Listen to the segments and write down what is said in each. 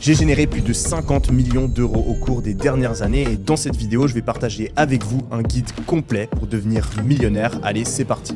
J'ai généré plus de 50 millions d'euros au cours des dernières années et dans cette vidéo, je vais partager avec vous un guide complet pour devenir millionnaire. Allez, c'est parti!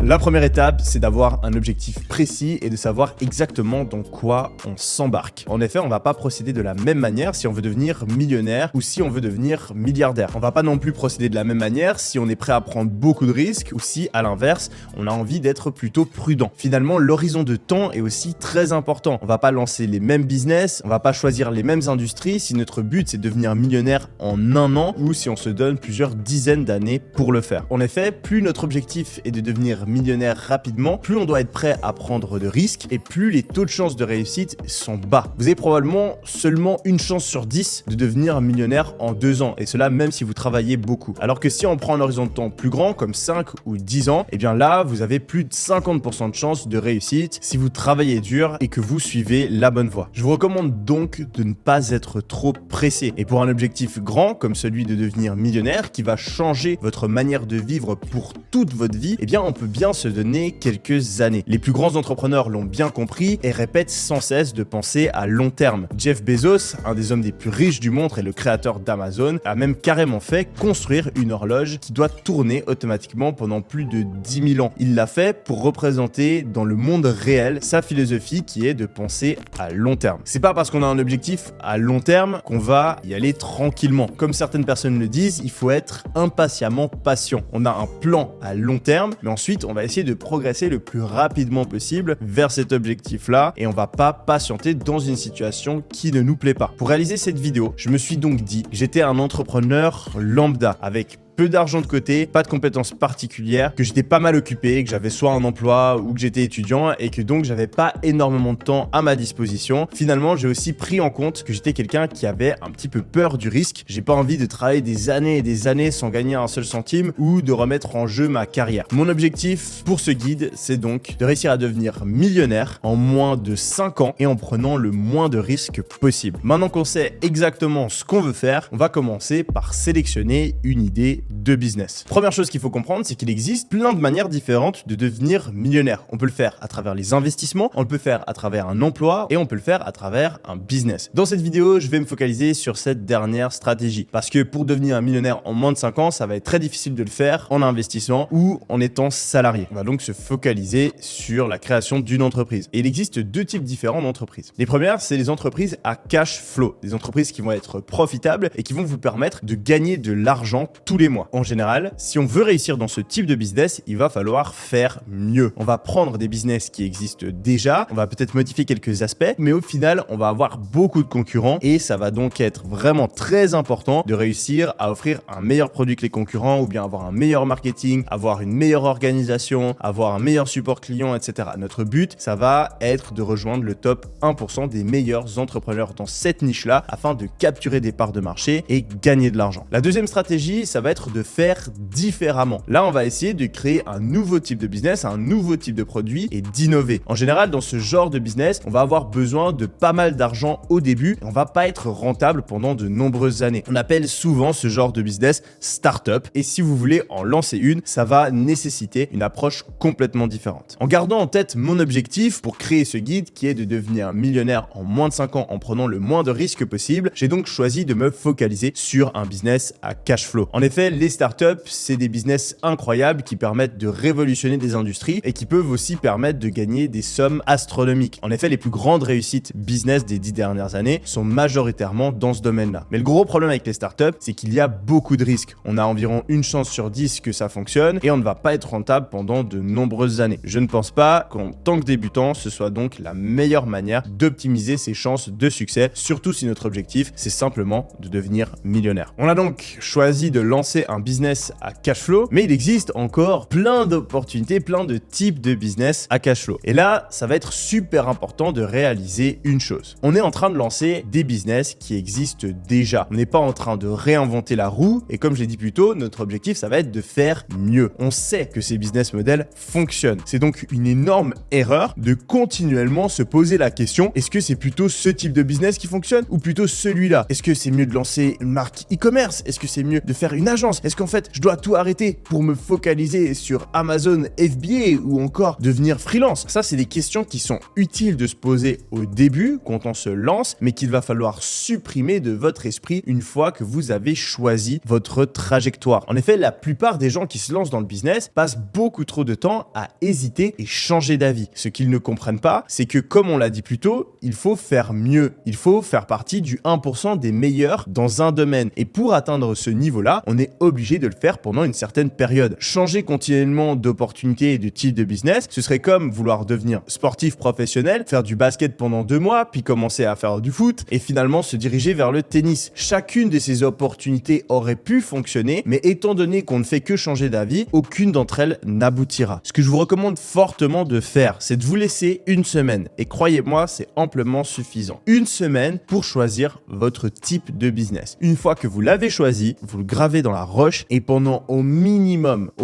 La première étape, c'est d'avoir un objectif précis et de savoir exactement dans quoi on s'embarque. En effet, on va pas procéder de la même manière si on veut devenir millionnaire ou si on veut devenir milliardaire. On va pas non plus procéder de la même manière si on est prêt à prendre beaucoup de risques ou si, à l'inverse, on a envie d'être plutôt prudent. Finalement, l'horizon de temps est aussi très important. On va pas lancer les mêmes business, on va pas choisir les mêmes industries si notre but c'est de devenir millionnaire en un an ou si on se donne plusieurs dizaines d'années pour le faire. En effet, plus notre objectif est de devenir millionnaire rapidement, plus on doit être prêt à prendre de risques et plus les taux de chance de réussite sont bas. Vous avez probablement seulement une chance sur 10 de devenir millionnaire en 2 ans et cela même si vous travaillez beaucoup. Alors que si on prend un horizon de temps plus grand comme 5 ou 10 ans, et bien là vous avez plus de 50% de chance de réussite si vous travaillez dur et que vous suivez la bonne voie. Je vous recommande donc de ne pas être trop pressé et pour un objectif grand comme celui de devenir millionnaire qui va changer votre manière de vivre pour toute votre vie, et bien on peut bien se donner quelques années. Les plus grands entrepreneurs l'ont bien compris et répètent sans cesse de penser à long terme. Jeff Bezos, un des hommes les plus riches du monde et le créateur d'Amazon, a même carrément fait construire une horloge qui doit tourner automatiquement pendant plus de 10 000 ans. Il l'a fait pour représenter dans le monde réel sa philosophie qui est de penser à long terme. C'est pas parce qu'on a un objectif à long terme qu'on va y aller tranquillement. Comme certaines personnes le disent, il faut être impatiemment patient. On a un plan à long terme, mais ensuite on va essayer de progresser le plus rapidement possible vers cet objectif-là et on va pas patienter dans une situation qui ne nous plaît pas. Pour réaliser cette vidéo, je me suis donc dit que j'étais un entrepreneur lambda avec peu d'argent de côté, pas de compétences particulières, que j'étais pas mal occupé, que j'avais soit un emploi ou que j'étais étudiant et que donc j'avais pas énormément de temps à ma disposition. Finalement, j'ai aussi pris en compte que j'étais quelqu'un qui avait un petit peu peur du risque. J'ai pas envie de travailler des années et des années sans gagner un seul centime ou de remettre en jeu ma carrière. Mon objectif pour ce guide, c'est donc de réussir à devenir millionnaire en moins de 5 ans et en prenant le moins de risques possible. Maintenant qu'on sait exactement ce qu'on veut faire, on va commencer par sélectionner une idée de business. Première chose qu'il faut comprendre, c'est qu'il existe plein de manières différentes de devenir millionnaire. On peut le faire à travers les investissements, on peut le faire à travers un emploi et on peut le faire à travers un business. Dans cette vidéo, je vais me focaliser sur cette dernière stratégie parce que pour devenir un millionnaire en moins de 5 ans, ça va être très difficile de le faire en investissant ou en étant salarié. On va donc se focaliser sur la création d'une entreprise. Et il existe deux types différents d'entreprises. Les premières, c'est les entreprises à cash flow, des entreprises qui vont être profitables et qui vont vous permettre de gagner de l'argent tous les mois. En général, si on veut réussir dans ce type de business, il va falloir faire mieux. On va prendre des business qui existent déjà, on va peut-être modifier quelques aspects, mais au final, on va avoir beaucoup de concurrents et ça va donc être vraiment très important de réussir à offrir un meilleur produit que les concurrents ou bien avoir un meilleur marketing, avoir une meilleure organisation, avoir un meilleur support client, etc. Notre but, ça va être de rejoindre le top 1% des meilleurs entrepreneurs dans cette niche-là afin de capturer des parts de marché et gagner de l'argent. La deuxième stratégie, ça va être de faire différemment. Là, on va essayer de créer un nouveau type de business, un nouveau type de produit et d'innover. En général, dans ce genre de business, on va avoir besoin de pas mal d'argent au début et on va pas être rentable pendant de nombreuses années. On appelle souvent ce genre de business startup et si vous voulez en lancer une, ça va nécessiter une approche complètement différente. En gardant en tête mon objectif pour créer ce guide qui est de devenir millionnaire en moins de 5 ans en prenant le moins de risques possible, j'ai donc choisi de me focaliser sur un business à cash flow. En effet, les startups, c'est des business incroyables qui permettent de révolutionner des industries et qui peuvent aussi permettre de gagner des sommes astronomiques. En effet, les plus grandes réussites business des 10 dernières années sont majoritairement dans ce domaine-là. Mais le gros problème avec les startups, c'est qu'il y a beaucoup de risques. On a environ une chance sur 10 que ça fonctionne et on ne va pas être rentable pendant de nombreuses années. Je ne pense pas qu'en tant que débutant, ce soit donc la meilleure manière d'optimiser ses chances de succès, surtout si notre objectif, c'est simplement de devenir millionnaire. On a donc choisi de lancer un business à cash flow, mais il existe encore plein d'opportunités, plein de types de business à cash flow. Et là, ça va être super important de réaliser une chose. On est en train de lancer des business qui existent déjà. On n'est pas en train de réinventer la roue et comme je l'ai dit plus tôt, notre objectif, ça va être de faire mieux. On sait que ces business models fonctionnent. C'est donc une énorme erreur de continuellement se poser la question, est-ce que c'est plutôt ce type de business qui fonctionne ou plutôt celui-là? Est-ce que c'est mieux de lancer une marque e-commerce? Est-ce que c'est mieux de faire une agence freelance? Est-ce qu'en fait, je dois tout arrêter pour me focaliser sur Amazon FBA ou encore devenir freelance? Ça, c'est des questions qui sont utiles de se poser au début quand on se lance, mais qu'il va falloir supprimer de votre esprit une fois que vous avez choisi votre trajectoire. En effet, la plupart des gens qui se lancent dans le business passent beaucoup trop de temps à hésiter et changer d'avis. Ce qu'ils ne comprennent pas, c'est que comme on l'a dit plus tôt, il faut faire mieux. Il faut faire partie du 1% des meilleurs dans un domaine. Et pour atteindre ce niveau-là, on est obligé de le faire pendant une certaine période. Changer continuellement d'opportunités et de type de business, ce serait comme vouloir devenir sportif professionnel, faire du basket pendant 2 mois, puis commencer à faire du foot et finalement se diriger vers le tennis. Chacune de ces opportunités aurait pu fonctionner, mais étant donné qu'on ne fait que changer d'avis, aucune d'entre elles n'aboutira. Ce que je vous recommande fortement de faire, c'est de vous laisser une semaine. Et croyez-moi, c'est amplement suffisant. Une semaine pour choisir votre type de business. Une fois que vous l'avez choisi, vous le gravez dans la roche et pendant au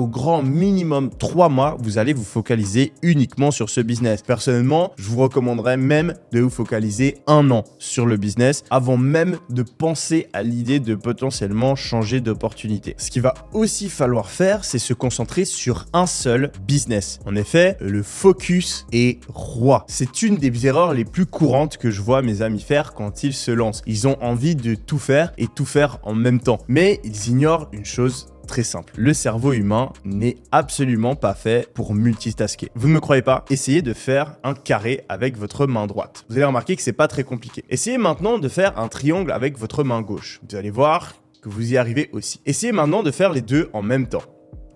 grand minimum 3 mois, vous allez vous focaliser uniquement sur ce business. Personnellement, je vous recommanderais même de vous focaliser 1 an sur le business avant même de penser à l'idée de potentiellement changer d'opportunité. Ce qu'il va aussi falloir faire, c'est se concentrer sur un seul business. En effet, le focus est roi. C'est une des erreurs les plus courantes que je vois mes amis faire quand ils se lancent. Ils ont envie de tout faire et tout faire en même temps. Mais ils ignorent une chose très simple. Le cerveau humain n'est absolument pas fait pour multitasker. Vous ne me croyez pas? Essayez de faire un carré avec votre main droite. Vous allez remarquer que c'est pas très compliqué. Essayez maintenant de faire un triangle avec votre main gauche. Vous allez voir que vous y arrivez aussi. Essayez maintenant de faire les deux en même temps.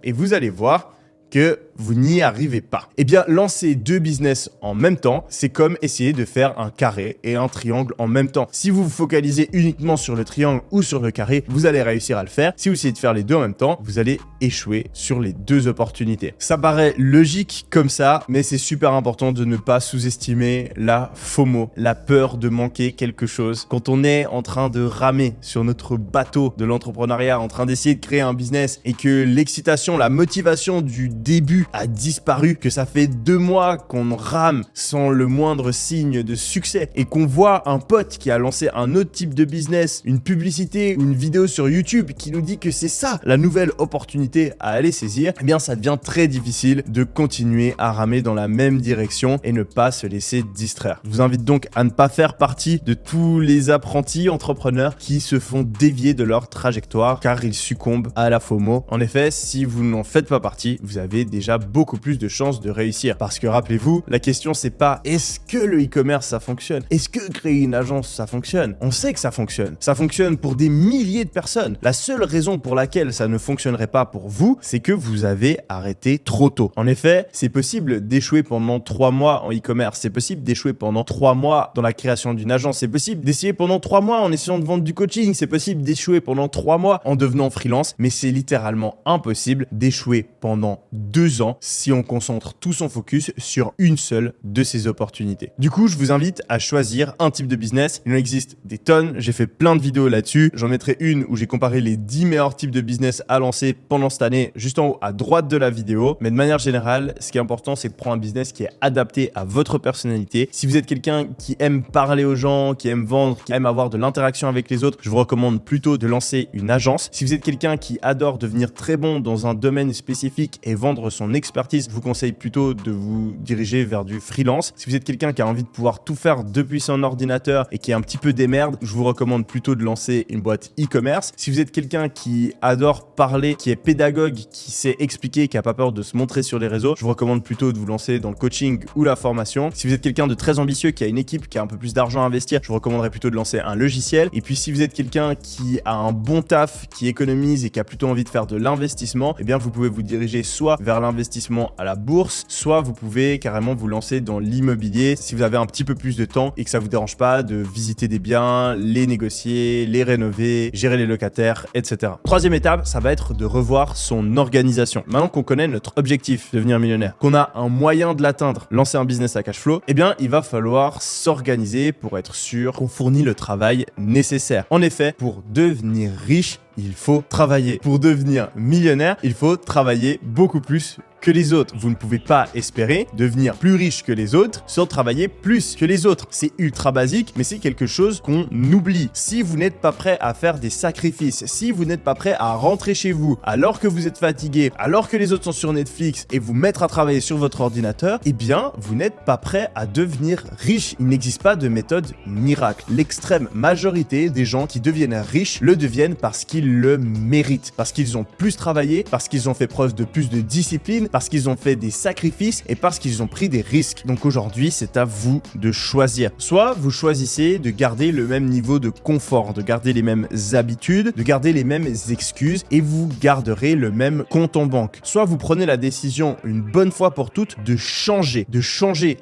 Et vous allez voir que vous n'y arrivez pas. Eh bien, lancer 2 business en même temps, c'est comme essayer de faire un carré et un triangle en même temps. Si vous vous focalisez uniquement sur le triangle ou sur le carré, vous allez réussir à le faire. Si vous essayez de faire les deux en même temps, vous allez échouer sur les 2 opportunités. Ça paraît logique comme ça, mais c'est super important de ne pas sous-estimer la FOMO, la peur de manquer quelque chose. Quand on est en train de ramer sur notre bateau de l'entrepreneuriat, en train d'essayer de créer un business et que l'excitation, la motivation du début a disparu, que ça fait 2 mois qu'on rame sans le moindre signe de succès et qu'on voit un pote qui a lancé un autre type de business, une publicité ou une vidéo sur YouTube qui nous dit que c'est ça la nouvelle opportunité à aller saisir, eh bien ça devient très difficile de continuer à ramer dans la même direction et ne pas se laisser distraire. Je vous invite donc à ne pas faire partie de tous les apprentis entrepreneurs qui se font dévier de leur trajectoire car ils succombent à la FOMO. En effet, si vous n'en faites pas partie, vous avez déjà beaucoup plus de chances de réussir. Parce que rappelez-vous, la question c'est pas est-ce que le e-commerce ça fonctionne? Est-ce que créer une agence ça fonctionne? On sait que ça fonctionne. Ça fonctionne pour des milliers de personnes. La seule raison pour laquelle ça ne fonctionnerait pas pour vous, c'est que vous avez arrêté trop tôt. En effet, c'est possible d'échouer pendant 3 mois en e-commerce. C'est possible d'échouer pendant 3 mois dans la création d'une agence. C'est possible d'essayer pendant 3 mois en essayant de vendre du coaching. C'est possible d'échouer pendant 3 mois en devenant freelance. Mais c'est littéralement impossible d'échouer pendant 2 ans si on concentre tout son focus sur une seule de ces opportunités. Du coup, je vous invite à choisir un type de business. Il en existe des tonnes. J'ai fait plein de vidéos là-dessus. J'en mettrai une où j'ai comparé les 10 meilleurs types de business à lancer pendant cette année, juste en haut à droite de la vidéo. Mais de manière générale, ce qui est important, c'est de prendre un business qui est adapté à votre personnalité. Si vous êtes quelqu'un qui aime parler aux gens, qui aime vendre, qui aime avoir de l'interaction avec les autres, je vous recommande plutôt de lancer une agence. Si vous êtes quelqu'un qui adore devenir très bon dans un domaine spécifique et vendre son expertise, je vous conseille plutôt de vous diriger vers du freelance. Si vous êtes quelqu'un qui a envie de pouvoir tout faire depuis son ordinateur et qui est un petit peu démerde, je vous recommande plutôt de lancer une boîte e-commerce. Si vous êtes quelqu'un qui adore parler, qui est pédagogue, qui sait expliquer, qui n'a pas peur de se montrer sur les réseaux, je vous recommande plutôt de vous lancer dans le coaching ou la formation. Si vous êtes quelqu'un de très ambitieux, qui a une équipe, qui a un peu plus d'argent à investir, je vous recommanderais plutôt de lancer un logiciel. Et puis si vous êtes quelqu'un qui a un bon taf, qui économise et qui a plutôt envie de faire de l'investissement, eh bien vous pouvez vous diriger soit vers l'investissement à la bourse, soit vous pouvez carrément vous lancer dans l'immobilier si vous avez un petit peu plus de temps et que ça vous dérange pas de visiter des biens, les négocier, les rénover, gérer les locataires, etc. Troisième étape, ça va être de revoir son organisation. Maintenant qu'on connaît notre objectif, devenir millionnaire, qu'on a un moyen de l'atteindre, lancer un business à cash flow, eh bien il va falloir s'organiser pour être sûr qu'on fournit le travail nécessaire. En effet, pour devenir riche, il faut travailler. Pour devenir millionnaire, il faut travailler beaucoup plus que les autres. Vous ne pouvez pas espérer devenir plus riche que les autres sans travailler plus que les autres. C'est ultra basique, mais c'est quelque chose qu'on oublie. Si vous n'êtes pas prêt à faire des sacrifices, si vous n'êtes pas prêt à rentrer chez vous alors que vous êtes fatigué, alors que les autres sont sur Netflix et vous mettre à travailler sur votre ordinateur, eh bien, vous n'êtes pas prêt à devenir riche. Il n'existe pas de méthode miracle. L'extrême majorité des gens qui deviennent riches le deviennent parce qu'ils le méritent, parce qu'ils ont plus travaillé, parce qu'ils ont fait preuve de plus de discipline, parce qu'ils ont fait des sacrifices et parce qu'ils ont pris des risques. Donc aujourd'hui, c'est à vous de choisir. Soit vous choisissez de garder le même niveau de confort, de garder les mêmes habitudes, de garder les mêmes excuses et vous garderez le même compte en banque. Soit vous prenez la décision une bonne fois pour toutes de changer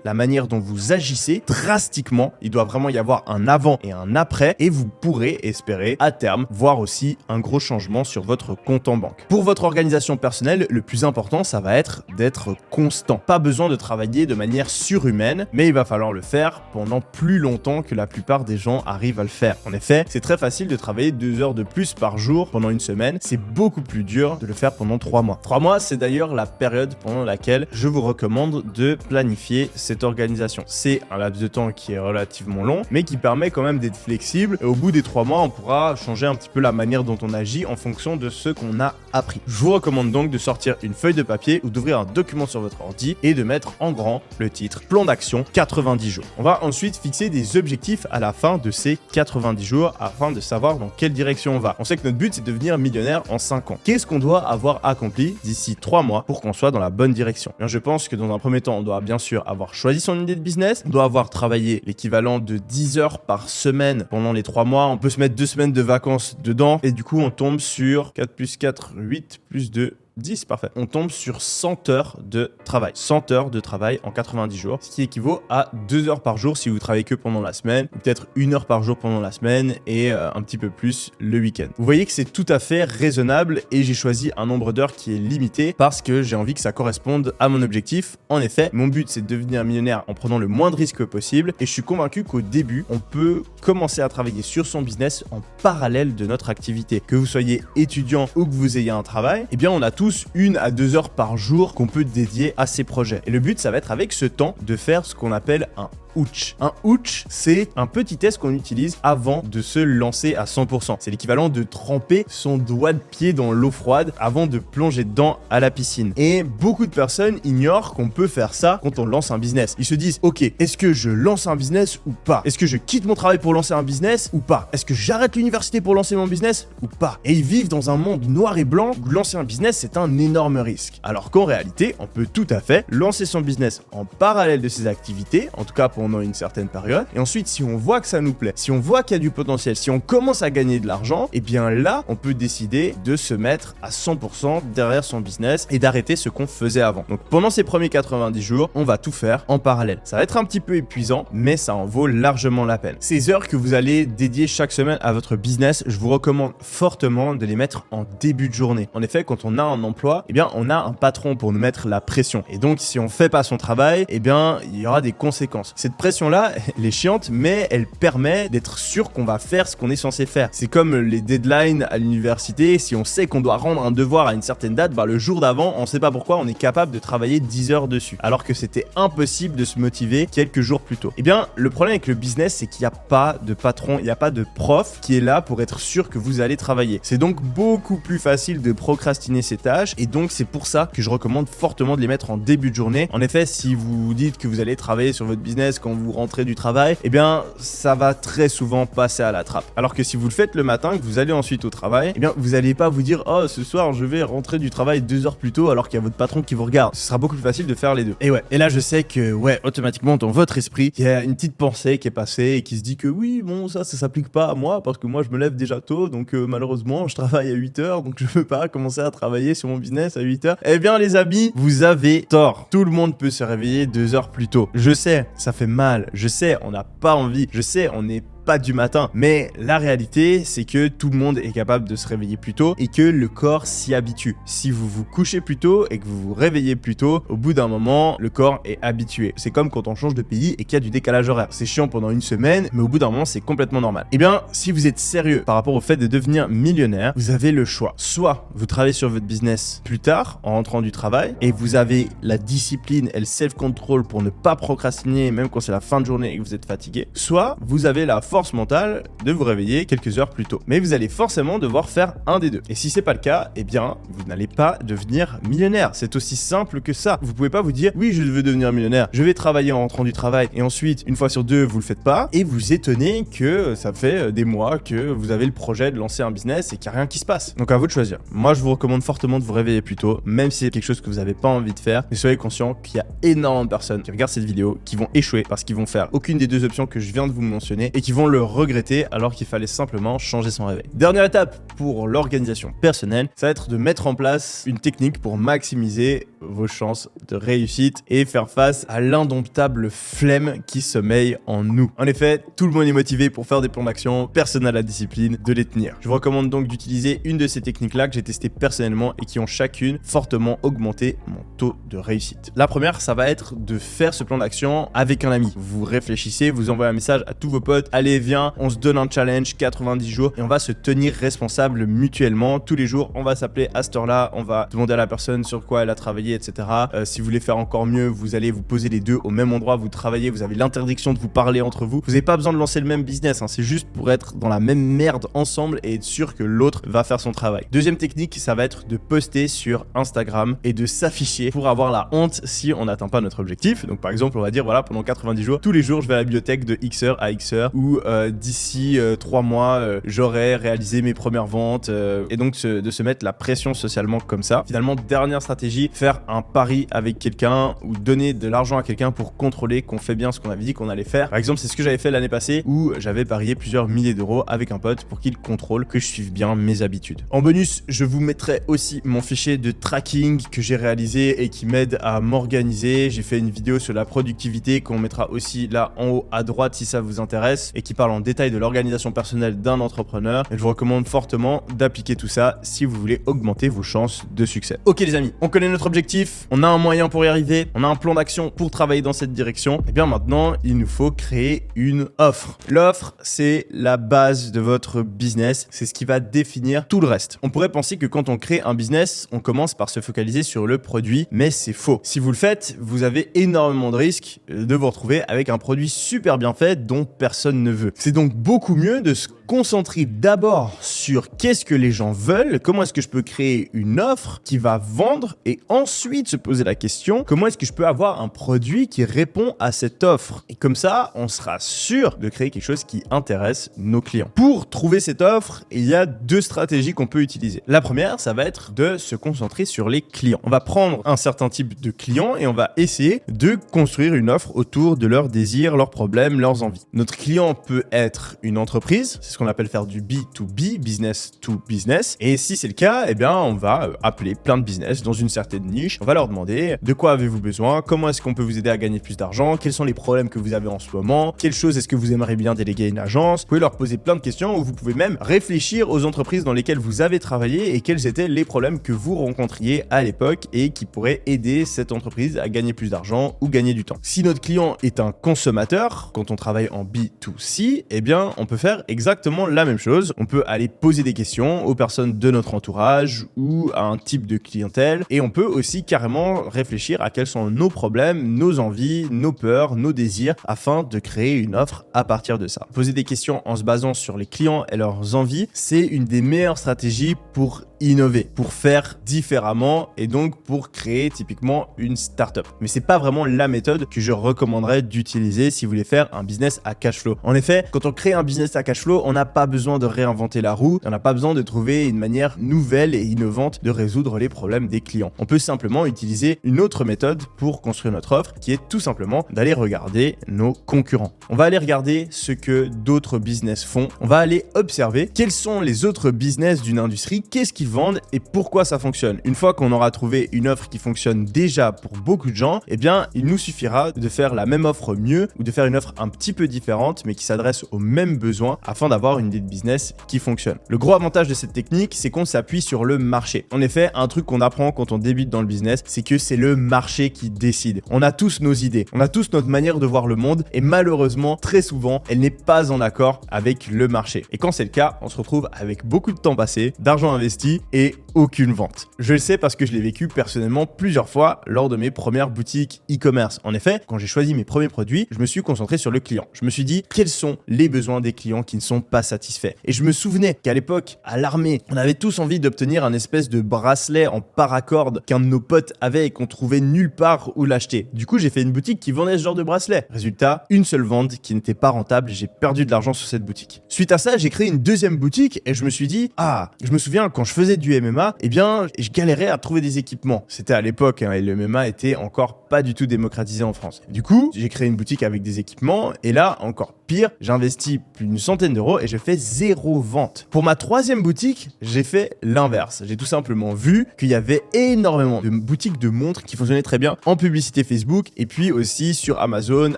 la manière dont vous agissez drastiquement. Il doit vraiment y avoir un avant et un après et vous pourrez espérer à terme voir aussi un gros changement sur votre compte en banque. Pour votre organisation personnelle, le plus important, ça va être d'être constant. Pas besoin de travailler de manière surhumaine, mais il va falloir le faire pendant plus longtemps que la plupart des gens arrivent à le faire. En effet, c'est très facile de travailler 2 heures de plus par jour pendant une semaine. C'est beaucoup plus dur de le faire pendant 3 mois. 3 mois, c'est d'ailleurs la période pendant laquelle je vous recommande de planifier cette organisation. C'est un laps de temps qui est relativement long, mais qui permet quand même d'être flexible. Et au bout des 3 mois, on pourra changer un petit peu la manière dont on agit en fonction de ce qu'on a appris. Je vous recommande donc de sortir une feuille de papier ou d'ouvrir un document sur votre ordi et de mettre en grand le titre Plan d'action 90 jours. On va ensuite fixer des objectifs à la fin de ces 90 jours afin de savoir dans quelle direction on va. On sait que notre but, c'est de devenir millionnaire en 5 ans. Qu'est-ce qu'on doit avoir accompli d'ici 3 mois pour qu'on soit dans la bonne direction? Bien, je pense que dans un premier temps, on doit bien sûr avoir choisi son idée de business, on doit avoir travaillé l'équivalent de 10 heures par semaine pendant les 3 mois, on peut se mettre 2 semaines de vacances dedans et du coup, on tombe sur 4 plus 4, 8 plus 2, 10, parfait. On tombe sur 100 heures de travail. 100 heures de travail en 90 jours, ce qui équivaut à 2 heures par jour si vous travaillez que pendant la semaine, ou peut-être 1 heure par jour pendant la semaine et un petit peu plus le week-end. Vous voyez que c'est tout à fait raisonnable et j'ai choisi un nombre d'heures qui est limité parce que j'ai envie que ça corresponde à mon objectif. En effet, mon but, c'est de devenir millionnaire en prenant le moins de risques possible et je suis convaincu qu'au début, on peut commencer à travailler sur son business en parallèle de notre activité. Que vous soyez étudiant ou que vous ayez un travail, eh bien, on a tous 1 à 2 heures par jour qu'on peut dédier à ces projets. Et le but, ça va être avec ce temps de faire ce qu'on appelle un Ouch. Un ouch, c'est un petit test qu'on utilise avant de se lancer à 100%. C'est l'équivalent de tremper son doigt de pied dans l'eau froide avant de plonger dedans à la piscine. Et beaucoup de personnes ignorent qu'on peut faire ça quand on lance un business. Ils se disent, ok, est-ce que je lance un business ou pas? Est-ce que je quitte mon travail pour lancer un business ou pas? Est-ce que j'arrête l'université pour lancer mon business ou pas? Et ils vivent dans un monde noir et blanc où lancer un business, c'est un énorme risque. Alors qu'en réalité, on peut tout à fait lancer son business en parallèle de ses activités, en tout cas pendant une certaine période. Et ensuite, si on voit que ça nous plaît, si on voit qu'il y a du potentiel, si on commence à gagner de l'argent, et bien là, on peut décider de se mettre à 100% derrière son business et d'arrêter ce qu'on faisait avant. Donc pendant ces premiers 90 jours, on va tout faire en parallèle. Ça va être un petit peu épuisant, mais ça en vaut largement la peine. Ces heures que vous allez dédier chaque semaine à votre business, je vous recommande fortement de les mettre en début de journée. En effet, quand on a un emploi, eh bien, on a un patron pour nous mettre la pression. Et donc, si on fait pas son travail, eh bien, il y aura des conséquences. Cette pression-là, elle est chiante, mais elle permet d'être sûr qu'on va faire ce qu'on est censé faire. C'est comme les deadlines à l'université. Si on sait qu'on doit rendre un devoir à une certaine date, bah, le jour d'avant, on sait pas pourquoi, on est capable de travailler 10 heures dessus. Alors que c'était impossible de se motiver quelques jours plus tôt. Eh bien, le problème avec le business, c'est qu'il n'y a pas de patron, il n'y a pas de prof qui est là pour être sûr que vous allez travailler. C'est donc beaucoup plus facile de procrastiner ces tâches et donc c'est pour ça que je recommande fortement de les mettre en début de journée. En effet, si vous dites que vous allez travailler sur votre business quand vous rentrez du travail, eh bien, ça va très souvent passer à la trappe. Alors que si vous le faites le matin, que vous allez ensuite au travail, eh bien, vous n'allez pas vous dire « Oh, ce soir, je vais rentrer du travail 2 heures plus tôt alors qu'il y a votre patron qui vous regarde. » Ce sera beaucoup plus facile de faire les deux. Et ouais, et là, je sais que, ouais, automatiquement, dans votre esprit, il y a une petite pensée qui est passée et qui se dit que oui, bon, ça s'applique pas à moi parce que moi, je me lève déjà tôt, donc malheureusement, je travaille à 8 heures, donc je peux pas commencer à travailler sur mon business à 8 heures. Eh bien, les amis, vous avez tort. Tout le monde peut se réveiller 2 heures plus tôt. Je sais, ça fait mal. Je sais, on n'a pas envie. Je sais, on n'est pas du matin. Mais la réalité, c'est que tout le monde est capable de se réveiller plus tôt et que le corps s'y habitue. Si vous vous couchez plus tôt et que vous vous réveillez plus tôt, au bout d'un moment, le corps est habitué. C'est comme quand on change de pays et qu'il y a du décalage horaire. C'est chiant pendant une semaine, mais au bout d'un moment, c'est complètement normal. Eh bien, si vous êtes sérieux par rapport au fait de devenir millionnaire, vous avez le choix. Soit vous travaillez sur votre business plus tard, en rentrant du travail, et vous avez la discipline et le self-control pour ne pas procrastiner, même quand c'est la fin de journée et que vous êtes fatigué. Soit vous avez la force mentale de vous réveiller quelques heures plus tôt. Mais vous allez forcément devoir faire un des deux. Et si c'est pas le cas, eh bien, vous n'allez pas devenir millionnaire. C'est aussi simple que ça. Vous pouvez pas vous dire, oui, je veux devenir millionnaire, je vais travailler en rentrant du travail, et ensuite, une fois sur deux, vous le faites pas, et vous étonnez que ça fait des mois que vous avez le projet de lancer un business et qu'il n'y a rien qui se passe. Donc à vous de choisir. Moi, je vous recommande fortement de vous réveiller plus tôt, même si c'est quelque chose que vous n'avez pas envie de faire, mais soyez conscient qu'il y a énormément de personnes qui regardent cette vidéo qui vont échouer parce qu'ils vont faire aucune des deux options que je viens de vous mentionner et qui vont le regretter alors qu'il fallait simplement changer son réveil. Dernière étape pour l'organisation personnelle, ça va être de mettre en place une technique pour maximiser vos chances de réussite et faire face à l'indomptable flemme qui sommeille en nous. En effet, tout le monde est motivé pour faire des plans d'action, personne n'a la discipline de les tenir. Je vous recommande donc d'utiliser une de ces techniques-là que j'ai testées personnellement et qui ont chacune fortement augmenté mon taux de réussite. La première, ça va être de faire ce plan d'action avec un ami. Vous réfléchissez, vous envoyez un message à tous vos potes, allez viens, on se donne un challenge 90 jours et on va se tenir responsable mutuellement. Tous les jours, on va s'appeler à cette heure-là, on va demander à la personne sur quoi elle a travaillé, etc. Si vous voulez faire encore mieux, vous allez vous poser les deux au même endroit, vous travaillez, vous avez l'interdiction de vous parler entre vous. Vous n'avez pas besoin de lancer le même business, hein, c'est juste pour être dans la même merde ensemble et être sûr que l'autre va faire son travail. Deuxième technique, ça va être de poster sur Instagram et de s'afficher pour avoir la honte si on n'atteint pas notre objectif. Donc par exemple, on va dire voilà, pendant 90 jours, tous les jours, je vais à la bibliothèque de X heure à X heure ou d'ici 3 mois, j'aurai réalisé mes premières ventes et donc de se mettre la pression socialement comme ça. Finalement, dernière stratégie, faire un pari avec quelqu'un ou donner de l'argent à quelqu'un pour contrôler qu'on fait bien ce qu'on avait dit qu'on allait faire. Par exemple, c'est ce que j'avais fait l'année passée où j'avais parié plusieurs milliers d'euros avec un pote pour qu'il contrôle que je suive bien mes habitudes. En bonus, je vous mettrai aussi mon fichier de tracking que j'ai réalisé et qui m'aide à m'organiser. J'ai fait une vidéo sur la productivité qu'on mettra aussi là en haut à droite si ça vous intéresse et qui parle en détail de l'organisation personnelle d'un entrepreneur. Et je vous recommande fortement d'appliquer tout ça si vous voulez augmenter vos chances de succès. Ok les amis, on connaît notre objectif, on a un moyen pour y arriver, on a un plan d'action pour travailler dans cette direction. Et bien maintenant, il nous faut créer une offre. L'offre, c'est la base de votre business, c'est ce qui va définir tout le reste. On pourrait penser que quand on crée un business, on commence par se focaliser sur le produit, mais c'est faux. Si vous le faites, vous avez énormément de risques de vous retrouver avec un produit super bien fait dont personne ne veut. C'est donc beaucoup mieux de se concentrer d'abord sur qu'est-ce que les gens veulent, comment est-ce que je peux créer une offre qui va vendre et ensuite se poser la question comment est-ce que je peux avoir un produit qui répond à cette offre. Et comme ça, on sera sûr de créer quelque chose qui intéresse nos clients. Pour trouver cette offre, il y a deux stratégies qu'on peut utiliser. La première, ça va être de se concentrer sur les clients. On va prendre un certain type de clients et on va essayer de construire une offre autour de leurs désirs, leurs problèmes, leurs envies. Notre client peut être une entreprise, c'est ce qu'on appelle faire du B2B, business to business. Et si c'est le cas, eh bien, on va appeler plein de business dans une certaine niche. On va leur demander de quoi avez-vous besoin, comment est-ce qu'on peut vous aider à gagner plus d'argent, quels sont les problèmes que vous avez en ce moment, quelles choses est-ce que vous aimeriez bien déléguer à une agence. Vous pouvez leur poser plein de questions ou vous pouvez même réfléchir aux entreprises dans lesquelles vous avez travaillé et quels étaient les problèmes que vous rencontriez à l'époque et qui pourraient aider cette entreprise à gagner plus d'argent ou gagner du temps. Si notre client est un consommateur, quand on travaille en B2C, eh bien, on peut faire exactement la même chose. On peut aller poser des questions aux personnes de notre entourage ou à un type de clientèle et on peut aussi carrément réfléchir à quels sont nos problèmes, nos envies, nos peurs, nos désirs afin de créer une offre à partir de ça. Poser des questions en se basant sur les clients et leurs envies, c'est une des meilleures stratégies pour innover, pour faire différemment et donc pour créer typiquement une startup. Mais c'est pas vraiment la méthode que je recommanderais d'utiliser si vous voulez faire un business à cash flow. En effet, quand on crée un business à cash flow, on n'a pas besoin de réinventer la roue, on n'a pas besoin de trouver une manière nouvelle et innovante de résoudre les problèmes des clients. On peut simplement utiliser une autre méthode pour construire notre offre, qui est tout simplement d'aller regarder nos concurrents. On va aller regarder ce que d'autres business font, on va aller observer quels sont les autres business d'une industrie, qu'est-ce qu'ils vendent et pourquoi ça fonctionne. Une fois qu'on aura trouvé une offre qui fonctionne déjà pour beaucoup de gens, eh bien, il nous suffira de faire la même offre mieux ou de faire une offre un petit peu différente, mais qui s'adresse aux mêmes besoins afin d'avoir une idée de business qui fonctionne. Le gros avantage de cette technique, c'est qu'on s'appuie sur le marché. En effet, un truc qu'on apprend quand on débute dans le business, c'est que c'est le marché qui décide. On a tous nos idées, on a tous notre manière de voir le monde et malheureusement, très souvent, elle n'est pas en accord avec le marché. Et quand c'est le cas, on se retrouve avec beaucoup de temps passé, d'argent investi et aucune vente. Je le sais parce que je l'ai vécu personnellement plusieurs fois lors de mes premières boutiques e-commerce. En effet, quand j'ai choisi mes premiers produits, je me suis concentré sur le client. Je me suis dit, quels sont les besoins des clients qui ne sont pas satisfaits? Et je me souvenais qu'à l'époque, à l'armée, on avait tous envie d'obtenir un espèce de bracelet en paracorde qu'un de nos potes avait et qu'on trouvait nulle part où l'acheter. Du coup, j'ai fait une boutique qui vendait ce genre de bracelet. Résultat, une seule vente qui n'était pas rentable, j'ai perdu de l'argent sur cette boutique. Suite à ça, j'ai créé une deuxième boutique et je me suis dit, je me souviens quand je faisais du MMA, eh bien, je galérais à trouver des équipements. C'était à l'époque et le MMA était encore pas du tout démocratisé en France. Du coup, j'ai créé une boutique avec des équipements et là, encore pire, j'ai investi plus d'une centaine d'euros et j'ai fait 0 vente. Pour ma troisième boutique, j'ai fait l'inverse. J'ai tout simplement vu qu'il y avait énormément de boutiques de montres qui fonctionnaient très bien en publicité Facebook et puis aussi sur Amazon,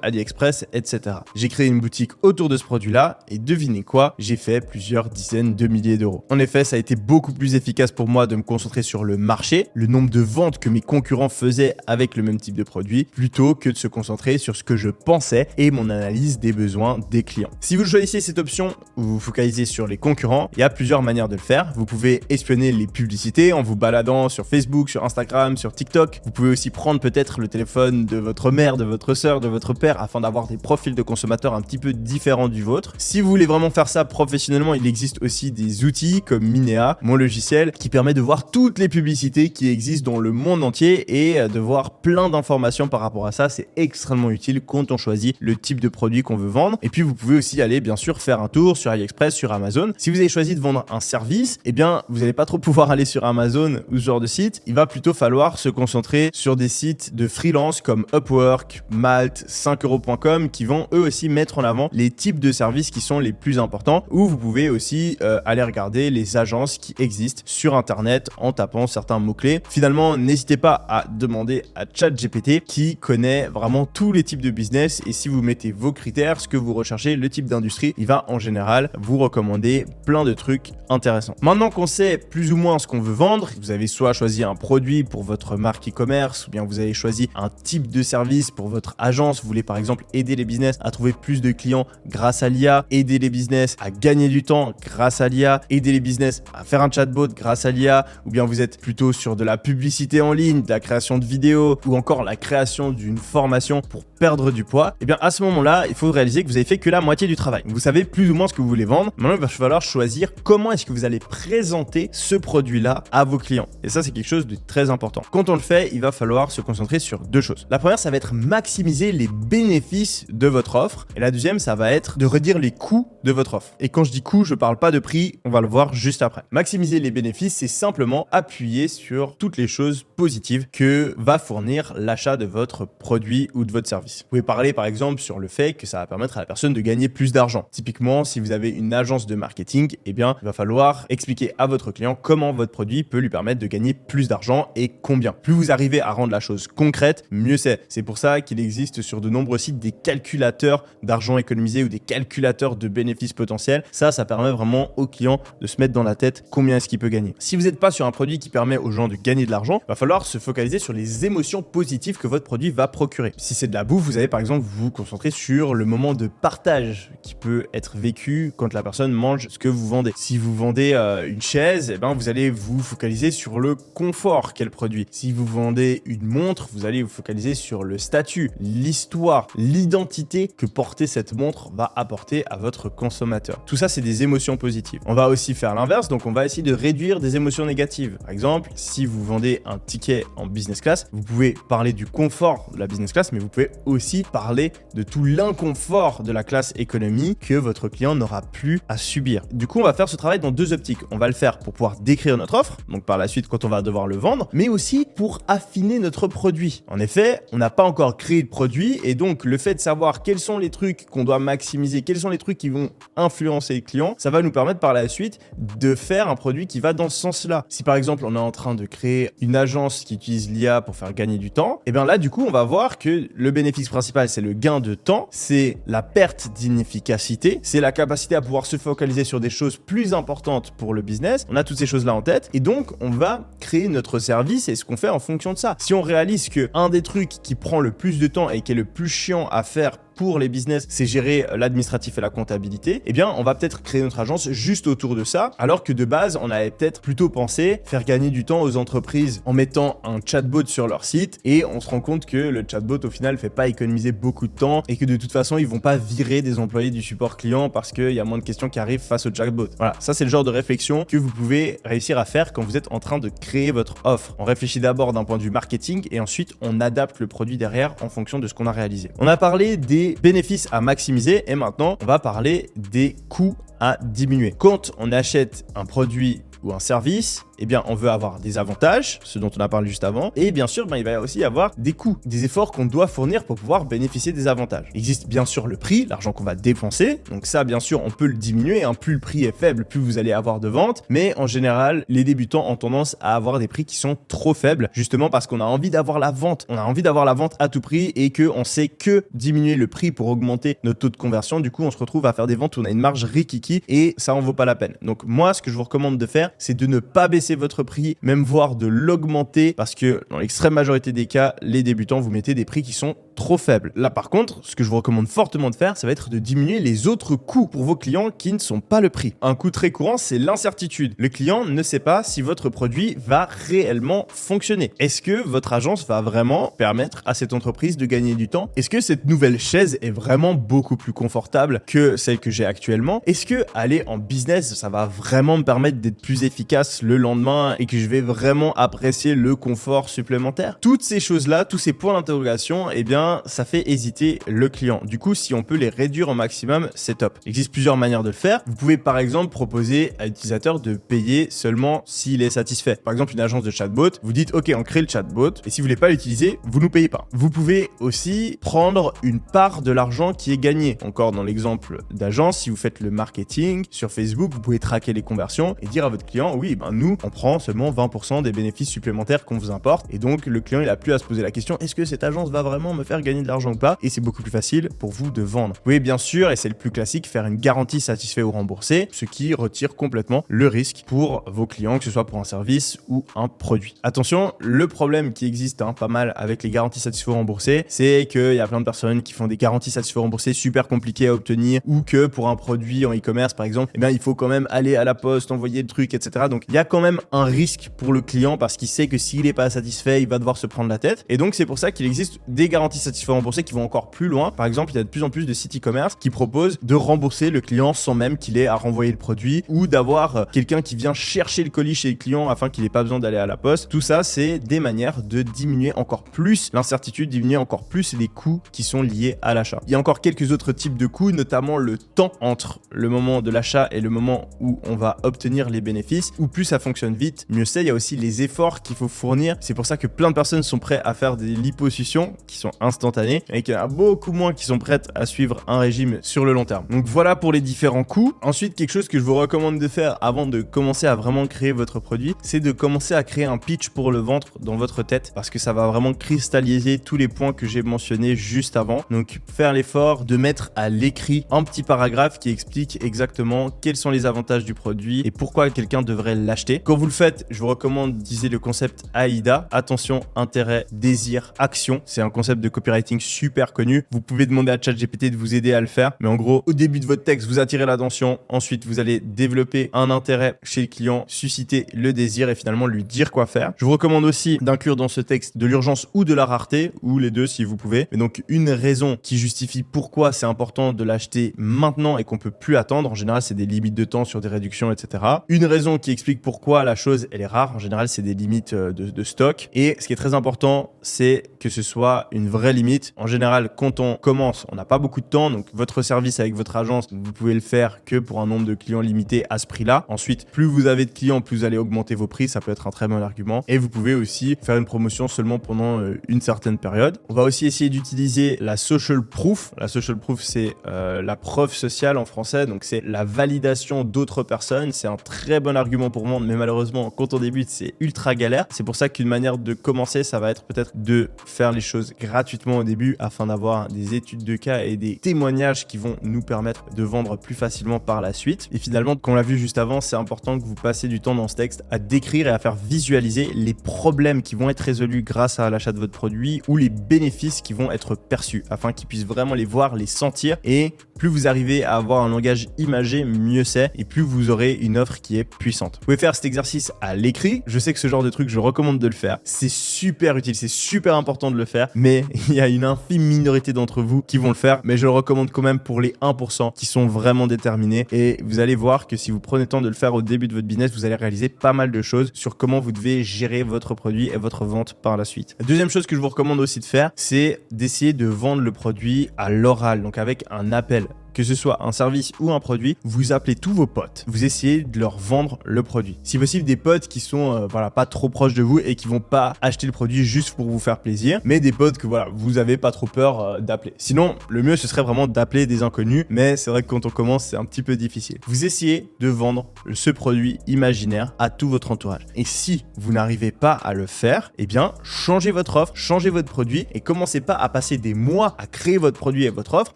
AliExpress, etc. J'ai créé une boutique autour de ce produit-là et devinez quoi, j'ai fait plusieurs dizaines de milliers d'euros. En effet, ça a été beaucoup plus efficace pour moi de me concentrer sur le marché, le nombre de ventes que mes concurrents faisaient avec le même type de produit, plutôt que de se concentrer sur ce que je pensais et mon analyse des besoins des clients. Si vous choisissez cette option où vous vous focalisez sur les concurrents, il y a plusieurs manières de le faire. Vous pouvez espionner les publicités en vous baladant sur Facebook, sur Instagram, sur TikTok. Vous pouvez aussi prendre peut-être le téléphone de votre mère, de votre sœur, de votre père afin d'avoir des profils de consommateurs un petit peu différents du vôtre. Si vous voulez vraiment faire ça professionnellement, il existe aussi des outils comme Minea, mon logiciel, qui permet de voir toutes les publicités qui existent dans le monde entier et de voir plein d'informations par rapport à ça. C'est extrêmement utile quand on choisit le type de produit qu'on veut vendre. Et puis vous pouvez aussi aller bien sûr faire un tour sur AliExpress, sur Amazon. Si vous avez choisi de vendre un service, eh bien vous n'allez pas trop pouvoir aller sur Amazon ou ce genre de site. Il va plutôt falloir se concentrer sur des sites de freelance comme Upwork, Malt, 5euros.com qui vont eux aussi mettre en avant les types de services qui sont les plus importants, ou vous pouvez aussi aller regarder les agences qui existent sur internet en tapant certains mots-clés. Finalement, n'hésitez pas à demander à ChatGPT qui connaît vraiment tous les types de business et si vous mettez vos critères, ce que vous recherchez, le type d'industrie, il va en général vous recommander plein de trucs intéressants. Maintenant qu'on sait plus ou moins ce qu'on veut vendre, vous avez soit choisi un produit pour votre marque e-commerce ou bien vous avez choisi un type de service pour votre agence, vous voulez par exemple aider les business à trouver plus de clients grâce à l'IA, aider les business à gagner du temps grâce à l'IA, aider les business à faire un chatbot grâce à l'IA, ou bien vous êtes plutôt sur de la publicité en ligne, de la création de vidéos ou encore la création d'une formation pour perdre du poids, et bien à ce moment-là, il faut réaliser que vous avez fait que la moitié du travail. Vous savez plus ou moins ce que vous voulez vendre. Maintenant, il va falloir choisir comment est-ce que vous allez présenter ce produit-là à vos clients. Et ça, c'est quelque chose de très important. Quand on le fait, il va falloir se concentrer sur deux choses. La première, ça va être maximiser les bénéfices de votre offre. Et la deuxième, ça va être de réduire les coûts de votre offre. Et quand je dis coût, je parle pas de prix, on va le voir juste après. Maximiser les bénéfices, c'est simplement appuyer sur toutes les choses positives que va fournir l'achat de votre produit ou de votre service. Vous pouvez parler par exemple sur le fait que ça va permettre à la personne de gagner plus d'argent. Typiquement, si vous avez une agence de marketing, eh bien, il va falloir expliquer à votre client comment votre produit peut lui permettre de gagner plus d'argent et combien. Plus vous arrivez à rendre la chose concrète, mieux c'est. C'est pour ça qu'il existe sur de nombreux sites des calculateurs d'argent économisé ou des calculateurs de bénéfices potentiels. Ça permet vraiment au client de se mettre dans la tête combien est-ce qu'il peut gagner. Si vous n'êtes pas sur un produit qui permet aux gens de gagner de l'argent, il va falloir se focaliser sur les émotions positives que votre produit va procurer. Si c'est de la bouffe, vous allez par exemple vous concentrer sur le moment de partage qui peut être vécu quand la personne mange ce que vous vendez. Si vous vendez une chaise, eh ben, vous allez vous focaliser sur le confort qu'elle produit. Si vous vendez une montre, vous allez vous focaliser sur le statut, l'histoire, l'identité que porter cette montre va apporter à votre consommateur. Tout ça, c'est des émotions positives. On va aussi faire l'inverse, donc on va essayer de réduire des émotions négatives. Par exemple, si vous vendez un ticket en business class, vous pouvez parler du confort de la business class, mais vous pouvez aussi parler de tout l'inconfort de de la classe économie que votre client n'aura plus à subir. Du coup, on va faire ce travail dans deux optiques. On va le faire pour pouvoir décrire notre offre, donc par la suite quand on va devoir le vendre, mais aussi pour affiner notre produit. En effet, on n'a pas encore créé de produit et donc le fait de savoir quels sont les trucs qu'on doit maximiser, quels sont les trucs qui vont influencer le client, ça va nous permettre par la suite de faire un produit qui va dans ce sens-là. Si par exemple on est en train de créer une agence qui utilise l'IA pour faire gagner du temps, et bien là du coup on va voir que le bénéfice principal c'est le gain de temps, c'est la perte d'inefficacité, c'est la capacité à pouvoir se focaliser sur des choses plus importantes pour le business. On a toutes ces choses-là en tête et donc on va créer notre service et ce qu'on fait en fonction de ça. Si on réalise que un des trucs qui prend le plus de temps et qui est le plus chiant à faire pour les business, c'est gérer l'administratif et la comptabilité, eh bien, on va peut-être créer notre agence juste autour de ça, alors que de base, on avait peut-être plutôt pensé faire gagner du temps aux entreprises en mettant un chatbot sur leur site, et on se rend compte que le chatbot, au final, fait pas économiser beaucoup de temps, et que de toute façon, ils vont pas virer des employés du support client parce qu'il y a moins de questions qui arrivent face au chatbot. Voilà, ça c'est le genre de réflexion que vous pouvez réussir à faire quand vous êtes en train de créer votre offre. On réfléchit d'abord d'un point de vue marketing, et ensuite, on adapte le produit derrière en fonction de ce qu'on a réalisé. On a parlé des bénéfices à maximiser et maintenant on va parler des coûts à diminuer. Quand on achète un produit ou un service, eh bien, on veut avoir des avantages, ce dont on a parlé juste avant, et bien sûr, il va aussi y avoir des coûts, des efforts qu'on doit fournir pour pouvoir bénéficier des avantages. Il existe bien sûr le prix, l'argent qu'on va dépenser, donc ça, bien sûr, on peut le diminuer, hein. Plus le prix est faible, plus vous allez avoir de ventes, mais en général, les débutants ont tendance à avoir des prix qui sont trop faibles, justement parce qu'on a envie d'avoir la vente, on a envie d'avoir la vente à tout prix et qu'on sait que diminuer le prix pour augmenter notre taux de conversion, du coup, on se retrouve à faire des ventes où on a une marge rikiki et ça en vaut pas la peine. Donc moi, ce que je vous recommande de faire, c'est de ne pas baisser votre prix, même voire de l'augmenter, parce que dans l'extrême majorité des cas, les débutants, vous mettez des prix qui sont trop faibles. Là par contre, ce que je vous recommande fortement de faire, ça va être de diminuer les autres coûts pour vos clients qui ne sont pas le prix. Un coût très courant, c'est l'incertitude. Le client ne sait pas si votre produit va réellement fonctionner. Est-ce que votre agence va vraiment permettre à cette entreprise de gagner du temps? Est-ce que cette nouvelle chaise est vraiment beaucoup plus confortable que celle que j'ai actuellement? Est-ce que aller en business, ça va vraiment me permettre d'être plus efficace le lendemain et que je vais vraiment apprécier le confort supplémentaire? Toutes ces choses-là, tous ces points d'interrogation, eh bien, ça fait hésiter le client. Du coup, si on peut les réduire au maximum, c'est top. Il existe plusieurs manières de le faire. Vous pouvez par exemple proposer à l'utilisateur de payer seulement s'il est satisfait. Par exemple, une agence de chatbot, vous dites OK, on crée le chatbot et si vous voulez pas l'utiliser, vous nous payez pas. Vous pouvez aussi prendre une part de l'argent qui est gagné. Encore dans l'exemple d'agence, si vous faites le marketing sur Facebook, vous pouvez traquer les conversions et dire à votre client oui, nous, on prend seulement 20% des bénéfices supplémentaires qu'on vous importe. Et donc, le client, il a plus à se poser la question, est-ce que cette agence va vraiment me faire gagner de l'argent ou pas? Et c'est beaucoup plus facile pour vous de vendre. Vous pouvez bien sûr, et c'est le plus classique, faire une garantie satisfait ou remboursé, ce qui retire complètement le risque pour vos clients, que ce soit pour un service ou un produit. Attention, le problème qui existe pas mal avec les garanties satisfait ou remboursé, c'est qu'il y a plein de personnes qui font des garanties satisfait ou remboursé super compliquées à obtenir, ou que pour un produit en e-commerce par exemple, il faut quand même aller à la poste, envoyer le truc, etc. Donc il y a quand même un risque pour le client parce qu'il sait que s'il n'est pas satisfait, il va devoir se prendre la tête. Et donc c'est pour ça qu'il existe des garanties satisfait remboursé qui vont encore plus loin. Par exemple, il y a de plus en plus de sites e-commerce qui proposent de rembourser le client sans même qu'il ait à renvoyer le produit ou d'avoir quelqu'un qui vient chercher le colis chez le client afin qu'il n'ait pas besoin d'aller à la poste. Tout ça, c'est des manières de diminuer encore plus l'incertitude, diminuer encore plus les coûts qui sont liés à l'achat. Il y a encore quelques autres types de coûts, notamment le temps entre le moment de l'achat et le moment où on va obtenir les bénéfices, ou plus ça fonctionne vite, mieux c'est. Il y a aussi les efforts qu'il faut fournir. C'est pour ça que plein de personnes sont prêtes à faire des liposuctions qui sont instantanées et qu'il y en a beaucoup moins qui sont prêtes à suivre un régime sur le long terme. Donc voilà pour les différents coûts. Ensuite, quelque chose que je vous recommande de faire avant de commencer à vraiment créer votre produit, c'est de commencer à créer un pitch pour le vendre dans votre tête parce que ça va vraiment cristalliser tous les points que j'ai mentionnés juste avant. Donc faire l'effort de mettre à l'écrit un petit paragraphe qui explique exactement quels sont les avantages du produit et pourquoi quelqu'un devrait l'acheter. Quand vous le faites, je vous recommande d'utiliser le concept AIDA. Attention, intérêt, désir, action. C'est un concept de copywriting super connu. Vous pouvez demander à ChatGPT de vous aider à le faire. Mais en gros, au début de votre texte, vous attirez l'attention. Ensuite, vous allez développer un intérêt chez le client, susciter le désir et finalement lui dire quoi faire. Je vous recommande aussi d'inclure dans ce texte de l'urgence ou de la rareté, ou les deux si vous pouvez. Mais donc, une raison qui justifie pourquoi c'est important de l'acheter maintenant et qu'on peut plus attendre. En général, c'est des limites de temps sur des réductions, etc. Une raison raisons qui expliquent pourquoi la chose elle est rare. En général, c'est des limites de stock. Et ce qui est très important, c'est que ce soit une vraie limite. En général, quand on commence, on n'a pas beaucoup de temps. Donc, votre service avec votre agence, vous pouvez le faire que pour un nombre de clients limité à ce prix-là. Ensuite, plus vous avez de clients, plus vous allez augmenter vos prix. Ça peut être un très bon argument. Et vous pouvez aussi faire une promotion seulement pendant une certaine période. On va aussi essayer d'utiliser la social proof. La social proof, c'est la preuve sociale en français. Donc, c'est la validation d'autres personnes. C'est un très bon argument pour vendre, mais malheureusement, quand on débute, c'est ultra galère. C'est pour ça qu'une manière de commencer, ça va être peut-être de faire les choses gratuitement au début afin d'avoir des études de cas et des témoignages qui vont nous permettre de vendre plus facilement par la suite. Et finalement, comme on l'a vu juste avant, c'est important que vous passiez du temps dans ce texte à décrire et à faire visualiser les problèmes qui vont être résolus grâce à l'achat de votre produit ou les bénéfices qui vont être perçus afin qu'ils puissent vraiment les voir, les sentir. Et plus vous arrivez à avoir un langage imagé, mieux c'est et plus vous aurez une offre qui est puissante. Vous pouvez faire cet exercice à l'écrit. Je sais que ce genre de truc, je recommande de le faire. C'est super utile, c'est super important de le faire, mais il y a une infime minorité d'entre vous qui vont le faire, mais je le recommande quand même pour les 1% qui sont vraiment déterminés. Et vous allez voir que si vous prenez le temps de le faire au début de votre business, vous allez réaliser pas mal de choses sur comment vous devez gérer votre produit et votre vente par la suite. La deuxième chose que je vous recommande aussi de faire, c'est d'essayer de vendre le produit à l'oral, donc avec un appel. Que ce soit un service ou un produit, vous appelez tous vos potes. Vous essayez de leur vendre le produit. Si possible, des potes qui sont pas trop proches de vous et qui vont pas acheter le produit juste pour vous faire plaisir, mais des potes que vous avez pas trop peur d'appeler. Sinon, le mieux ce serait vraiment d'appeler des inconnus, mais c'est vrai que quand on commence, c'est un petit peu difficile. Vous essayez de vendre ce produit imaginaire à tout votre entourage. Et si vous n'arrivez pas à le faire, eh bien, changez votre offre, changez votre produit et commencez pas à passer des mois à créer votre produit et votre offre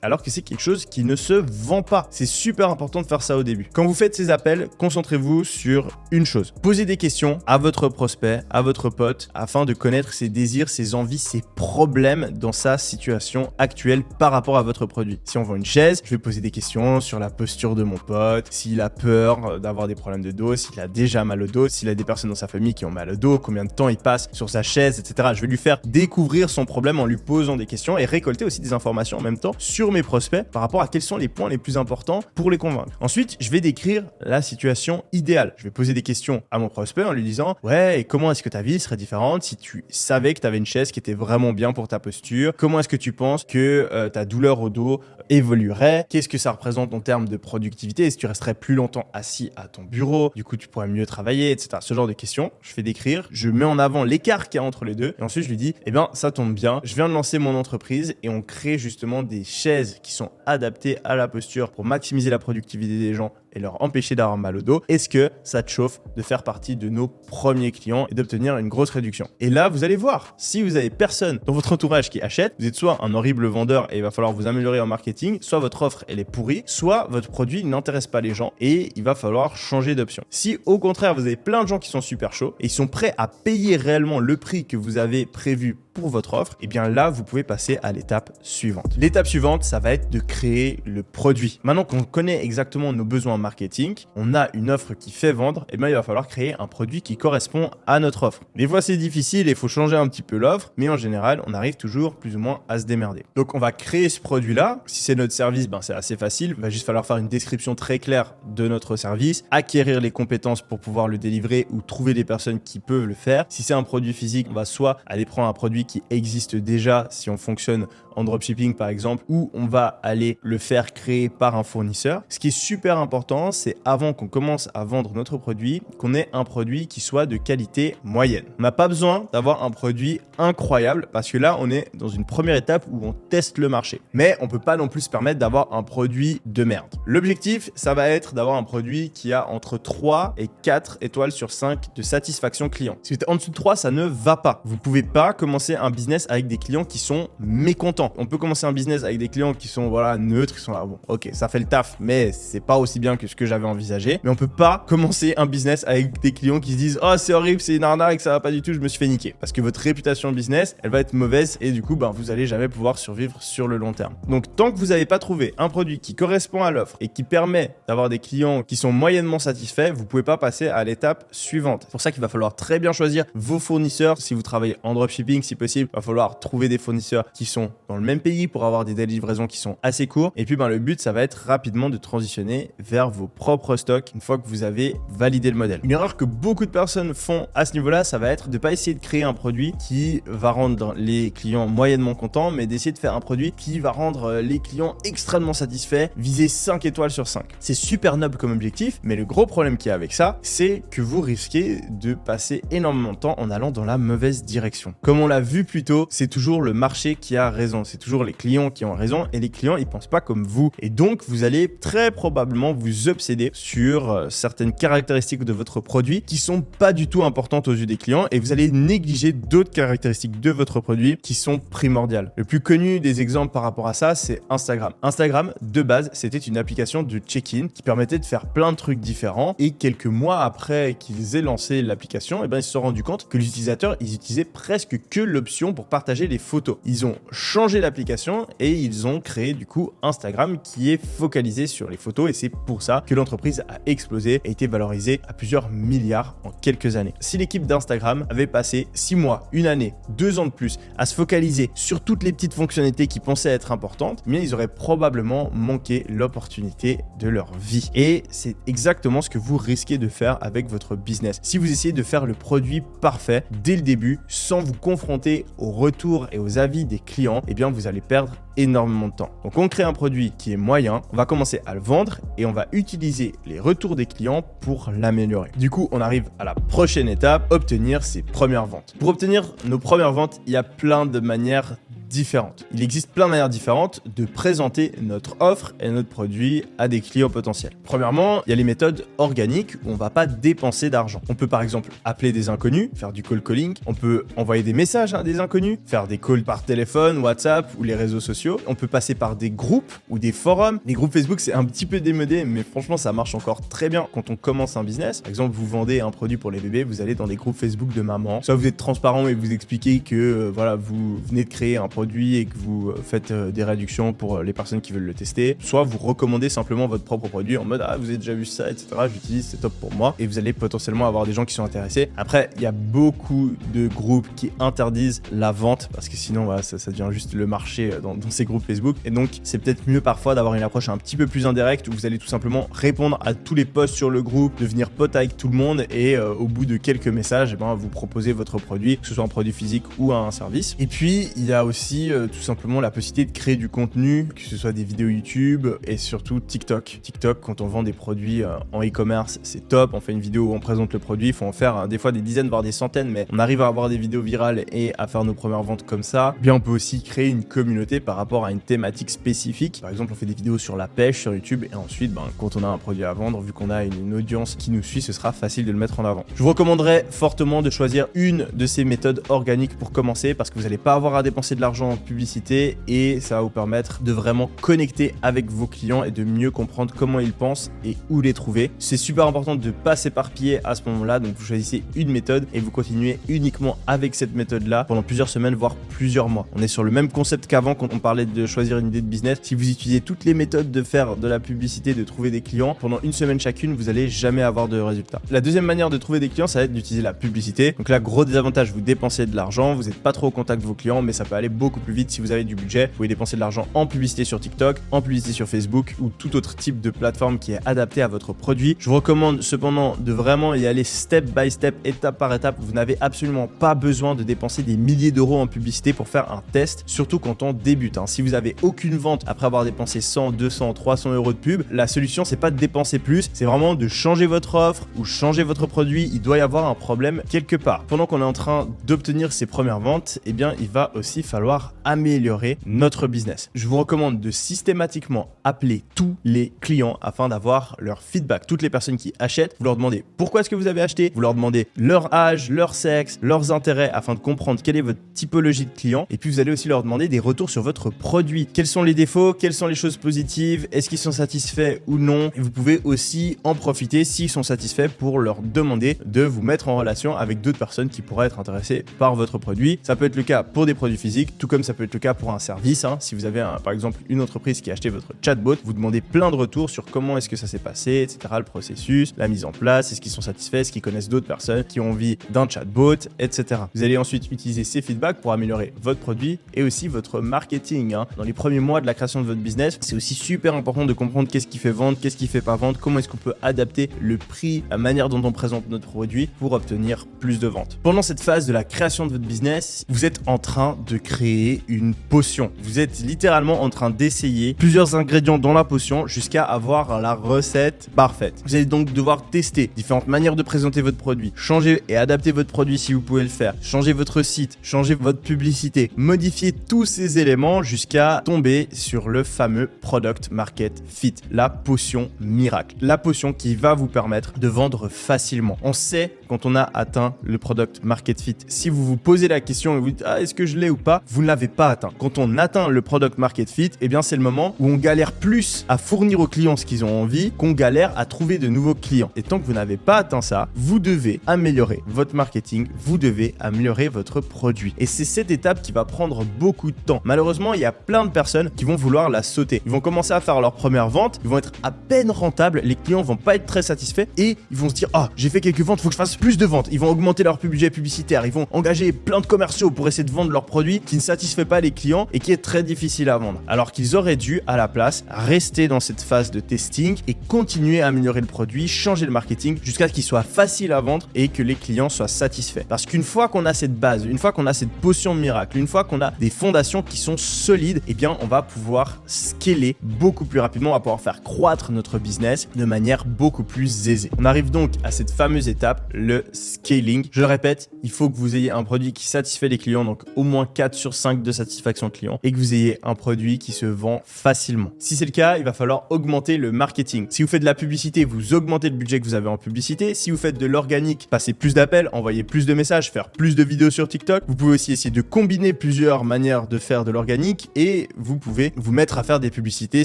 alors que c'est quelque chose qui ne se vend pas. C'est super important de faire ça au début. Quand vous faites ces appels, concentrez-vous sur une chose. Posez des questions à votre prospect, à votre pote, afin de connaître ses désirs, ses envies, ses problèmes dans sa situation actuelle par rapport à votre produit. Si on vend une chaise, je vais poser des questions sur la posture de mon pote, s'il a peur d'avoir des problèmes de dos, s'il a déjà mal au dos, s'il a des personnes dans sa famille qui ont mal au dos, combien de temps il passe sur sa chaise, etc. Je vais lui faire découvrir son problème en lui posant des questions et récolter aussi des informations en même temps sur mes prospects par rapport à quels sont les points les plus importants pour les convaincre. Ensuite, je vais décrire la situation idéale. Je vais poser des questions à mon prospect en lui disant « Ouais, et comment est-ce que ta vie serait différente si tu savais que tu avais une chaise qui était vraiment bien pour ta posture? Comment est-ce que tu penses que ta douleur au dos évoluerait? Qu'est-ce que ça représente en termes de productivité? Est-ce que tu resterais plus longtemps assis à ton bureau? Du coup, tu pourrais mieux travailler, etc. » Ce genre de questions, je fais décrire, je mets en avant l'écart qu'il y a entre les deux et ensuite je lui dis « Eh bien, ça tombe bien, je viens de lancer mon entreprise et on crée justement des chaises qui sont adaptées à la posture pour maximiser la productivité des gens et leur empêcher d'avoir mal au dos. Est-ce que ça te chauffe de faire partie de nos premiers clients et d'obtenir une grosse réduction? Et là, vous allez voir, si vous avez personne dans votre entourage qui achète, vous êtes soit un horrible vendeur et il va falloir vous améliorer en marketing, soit votre offre elle est pourrie, soit votre produit n'intéresse pas les gens et il va falloir changer d'option. Si au contraire, vous avez plein de gens qui sont super chauds et ils sont prêts à payer réellement le prix que vous avez prévu pour votre offre, et bien là, vous pouvez passer à l'étape suivante. L'étape suivante, ça va être de créer le produit. Maintenant qu'on connaît exactement nos besoins marketing, on a une offre qui fait vendre, et bien il va falloir créer un produit qui correspond à notre offre. Des fois, c'est difficile et il faut changer un petit peu l'offre, mais en général, on arrive toujours plus ou moins à se démerder. Donc, on va créer ce produit-là. Si c'est notre service, c'est assez facile. Il va juste falloir faire une description très claire de notre service, acquérir les compétences pour pouvoir le délivrer ou trouver des personnes qui peuvent le faire. Si c'est un produit physique, on va soit aller prendre un produit qui existe déjà si on fonctionne en dropshipping par exemple, ou on va aller le faire créer par un fournisseur. Ce qui est super important, c'est avant qu'on commence à vendre notre produit, qu'on ait un produit qui soit de qualité moyenne. On n'a pas besoin d'avoir un produit incroyable parce que là, on est dans une première étape où on teste le marché. Mais on peut pas non plus se permettre d'avoir un produit de merde. L'objectif, ça va être d'avoir un produit qui a entre 3 et 4 étoiles sur 5 de satisfaction client. Si vous êtes en dessous de 3, ça ne va pas. Vous pouvez pas commencer un business avec des clients qui sont mécontents. On peut commencer un business avec des clients qui sont neutres, qui sont là, bon, ok, ça fait le taf, mais c'est pas aussi bien que ce que j'avais envisagé. Mais on peut pas commencer un business avec des clients qui se disent, oh, c'est horrible, c'est une arnaque, ça va pas du tout, je me suis fait niquer. Parce que votre réputation business, elle va être mauvaise et du coup, vous allez jamais pouvoir survivre sur le long terme. Donc, tant que vous n'avez pas trouvé un produit qui correspond à l'offre et qui permet d'avoir des clients qui sont moyennement satisfaits, vous pouvez pas passer à l'étape suivante. C'est pour ça qu'il va falloir très bien choisir vos fournisseurs. Si vous travaillez en dropshipping, si possible, il va falloir trouver des fournisseurs qui sont dans dans le même pays pour avoir des délais de livraison qui sont assez courts. Et puis le but, ça va être rapidement de transitionner vers vos propres stocks une fois que vous avez validé le modèle. Une erreur que beaucoup de personnes font à ce niveau-là, ça va être de pas essayer de créer un produit qui va rendre les clients moyennement contents, mais d'essayer de faire un produit qui va rendre les clients extrêmement satisfaits, viser 5 étoiles sur 5. C'est super noble comme objectif, mais le gros problème qu'il y a avec ça, c'est que vous risquez de passer énormément de temps en allant dans la mauvaise direction. Comme on l'a vu plus tôt, c'est toujours le marché qui a raison, c'est toujours les clients qui ont raison, et les clients, ils pensent pas comme vous. Et donc, vous allez très probablement vous obséder sur certaines caractéristiques de votre produit qui sont pas du tout importantes aux yeux des clients, et vous allez négliger d'autres caractéristiques de votre produit qui sont primordiales. Le plus connu des exemples par rapport à ça, c'est Instagram. Instagram, de base, c'était une application de check-in qui permettait de faire plein de trucs différents, et quelques mois après qu'ils aient lancé l'application, ils se sont rendus compte que les utilisateurs, ils utilisaient presque que l'option pour partager les photos. Ils ont changé l'application et ils ont créé du coup Instagram qui est focalisé sur les photos, et c'est pour ça que l'entreprise a explosé et été valorisée à plusieurs milliards en quelques années. Si l'équipe d'Instagram avait passé 6 mois, une année, 2 ans de plus à se focaliser sur toutes les petites fonctionnalités qui pensaient être importantes, eh bien ils auraient probablement manqué l'opportunité de leur vie. Et c'est exactement ce que vous risquez de faire avec votre business. Si vous essayez de faire le produit parfait dès le début, sans vous confronter aux retours et aux avis des clients, eh bien vous allez perdre énormément de temps. Donc on crée un produit qui est moyen, on va commencer à le vendre et on va utiliser les retours des clients pour l'améliorer. Du coup, on arrive à la prochaine étape, obtenir ses premières ventes. Pour obtenir nos premières ventes, il y a plein de manières différentes. Il existe plein de manières différentes de présenter notre offre et notre produit à des clients potentiels. Premièrement, il y a les méthodes organiques où on va pas dépenser d'argent. On peut par exemple appeler des inconnus, faire du call calling, on peut envoyer des messages à des inconnus, faire des calls par téléphone, WhatsApp ou les réseaux sociaux. On peut passer par des groupes ou des forums. Les groupes Facebook, c'est un petit peu démodé, mais franchement, ça marche encore très bien quand on commence un business. Par exemple, vous vendez un produit pour les bébés, vous allez dans des groupes Facebook de maman. Soit vous êtes transparent et vous expliquez que vous venez de créer un produit et que vous faites des réductions pour les personnes qui veulent le tester, soit vous recommandez simplement votre propre produit en mode vous avez déjà vu ça, etc. J'utilise, c'est top pour moi, et vous allez potentiellement avoir des gens qui sont intéressés. Après, il y a beaucoup de groupes qui interdisent la vente parce que sinon ça devient juste le marché dans ces groupes Facebook, et donc c'est peut-être mieux parfois d'avoir une approche un petit peu plus indirecte où vous allez tout simplement répondre à tous les posts sur le groupe, devenir pote avec tout le monde, et au bout de quelques messages, vous proposez votre produit, que ce soit un produit physique ou un service. Et puis il y a aussi tout simplement la possibilité de créer du contenu, que ce soit des vidéos YouTube et surtout TikTok. TikTok, quand on vend des produits en e-commerce, c'est top. On fait une vidéo où on présente le produit, il faut en faire des fois des dizaines voire des centaines, mais on arrive à avoir des vidéos virales et à faire nos premières ventes comme ça. Bien, on peut aussi créer une communauté par rapport à une thématique spécifique. Par exemple, on fait des vidéos sur la pêche sur YouTube, et ensuite quand on a un produit à vendre, vu qu'on a une audience qui nous suit, ce sera facile de le mettre en avant. Je vous recommanderais fortement de choisir une de ces méthodes organiques pour commencer, parce que vous n'allez pas avoir à dépenser de l'argent en publicité et ça va vous permettre de vraiment connecter avec vos clients et de mieux comprendre comment ils pensent et où les trouver. C'est super important de ne pas s'éparpiller à ce moment-là, donc vous choisissez une méthode et vous continuez uniquement avec cette méthode-là pendant plusieurs semaines, voire plusieurs mois. On est sur le même concept qu'avant quand on parlait de choisir une idée de business. Si vous utilisez toutes les méthodes de faire de la publicité, de trouver des clients, pendant une semaine chacune, vous allez jamais avoir de résultats. La deuxième manière de trouver des clients, ça va être d'utiliser la publicité. Donc là, gros désavantage, vous dépensez de l'argent, vous n'êtes pas trop au contact de vos clients, mais ça peut aller beaucoup plus vite si vous avez du budget. Vous pouvez dépenser de l'argent en publicité sur TikTok, en publicité sur Facebook ou tout autre type de plateforme qui est adapté à votre produit. Je vous recommande cependant de vraiment y aller step by step, étape par étape. Vous n'avez absolument pas besoin de dépenser des milliers d'euros en publicité pour faire un test, surtout quand on débute. Si vous avez aucune vente après avoir dépensé 100, 200, 300 euros de pub, la solution c'est pas de dépenser plus, c'est vraiment de changer votre offre ou changer votre produit. Il doit y avoir un problème quelque part. Pendant qu'on est en train d'obtenir ces premières ventes, eh bien il va aussi falloir améliorer notre business. Je vous recommande de systématiquement appeler tous les clients afin d'avoir leur feedback. Toutes les personnes qui achètent, vous leur demandez pourquoi est-ce que vous avez acheté, vous leur demandez leur âge, leur sexe, leurs intérêts afin de comprendre quelle est votre typologie de client, et puis vous allez aussi leur demander des retours sur votre produit. Quels sont les défauts, quelles sont les choses positives, est-ce qu'ils sont satisfaits ou non, et vous pouvez aussi en profiter s'ils sont satisfaits pour leur demander de vous mettre en relation avec d'autres personnes qui pourraient être intéressées par votre produit. Ça peut être le cas pour des produits physiques, tout tout comme ça peut être le cas pour un service. Si vous avez par exemple une entreprise qui a acheté votre chatbot, vous demandez plein de retours sur comment est-ce que ça s'est passé, etc., le processus, la mise en place, est-ce qu'ils sont satisfaits, est-ce qu'ils connaissent d'autres personnes qui ont envie d'un chatbot, etc. Vous allez ensuite utiliser ces feedbacks pour améliorer votre produit et aussi votre marketing. Dans les premiers mois de la création de votre business, c'est aussi super important de comprendre qu'est-ce qui fait vendre, qu'est-ce qui fait pas vendre, comment est-ce qu'on peut adapter le prix, la manière dont on présente notre produit pour obtenir plus de ventes. Pendant cette phase de la création de votre business, vous êtes en train de créer une potion. Vous êtes littéralement en train d'essayer plusieurs ingrédients dans la potion jusqu'à avoir la recette parfaite. Vous allez donc devoir tester différentes manières de présenter votre produit, changer et adapter votre produit si vous pouvez le faire, changer votre site, changer votre publicité, modifier tous ces éléments jusqu'à tomber sur le fameux Product Market Fit, la potion miracle. La potion qui va vous permettre de vendre facilement. On sait quand on a atteint le Product Market Fit. Si vous vous posez la question et vous dites « Ah, est-ce que je l'ai ou pas ?» Vous ne l'avez pas atteint. Quand on atteint le Product Market Fit, eh bien c'est le moment où on galère plus à fournir aux clients ce qu'ils ont envie qu'on galère à trouver de nouveaux clients. Et tant que vous n'avez pas atteint ça, vous devez améliorer votre marketing, vous devez améliorer votre produit. Et c'est cette étape qui va prendre beaucoup de temps. Malheureusement, il y a plein de personnes qui vont vouloir la sauter. Ils vont commencer à faire leur première vente, ils vont être à peine rentables, les clients vont pas être très satisfaits et ils vont se dire « Ah, j'ai fait quelques ventes, faut que je fasse plus de ventes. » Ils vont augmenter leur budget publicitaire, ils vont engager plein de commerciaux pour essayer de vendre leurs produits qui ne satisfait pas les clients et qui est très difficile à vendre. Alors qu'ils auraient dû, à la place, rester dans cette phase de testing et continuer à améliorer le produit, changer le marketing jusqu'à ce qu'il soit facile à vendre et que les clients soient satisfaits. Parce qu'une fois qu'on a cette base, une fois qu'on a cette potion miracle, une fois qu'on a des fondations qui sont solides, eh bien on va pouvoir scaler beaucoup plus rapidement, on va pouvoir faire croître notre business de manière beaucoup plus aisée. On arrive donc à cette fameuse étape, le scaling. Je le répète, il faut que vous ayez un produit qui satisfait les clients, donc au moins 4 sur 5 de satisfaction client, et que vous ayez un produit qui se vend facilement. Si c'est le cas, il va falloir augmenter le marketing. Si vous faites de la publicité, vous augmentez le budget que vous avez en publicité. Si vous faites de l'organique, passez plus d'appels, envoyez plus de messages, faire plus de vidéos sur TikTok. Vous pouvez aussi essayer de combiner plusieurs manières de faire de l'organique et vous pouvez vous mettre à faire des publicités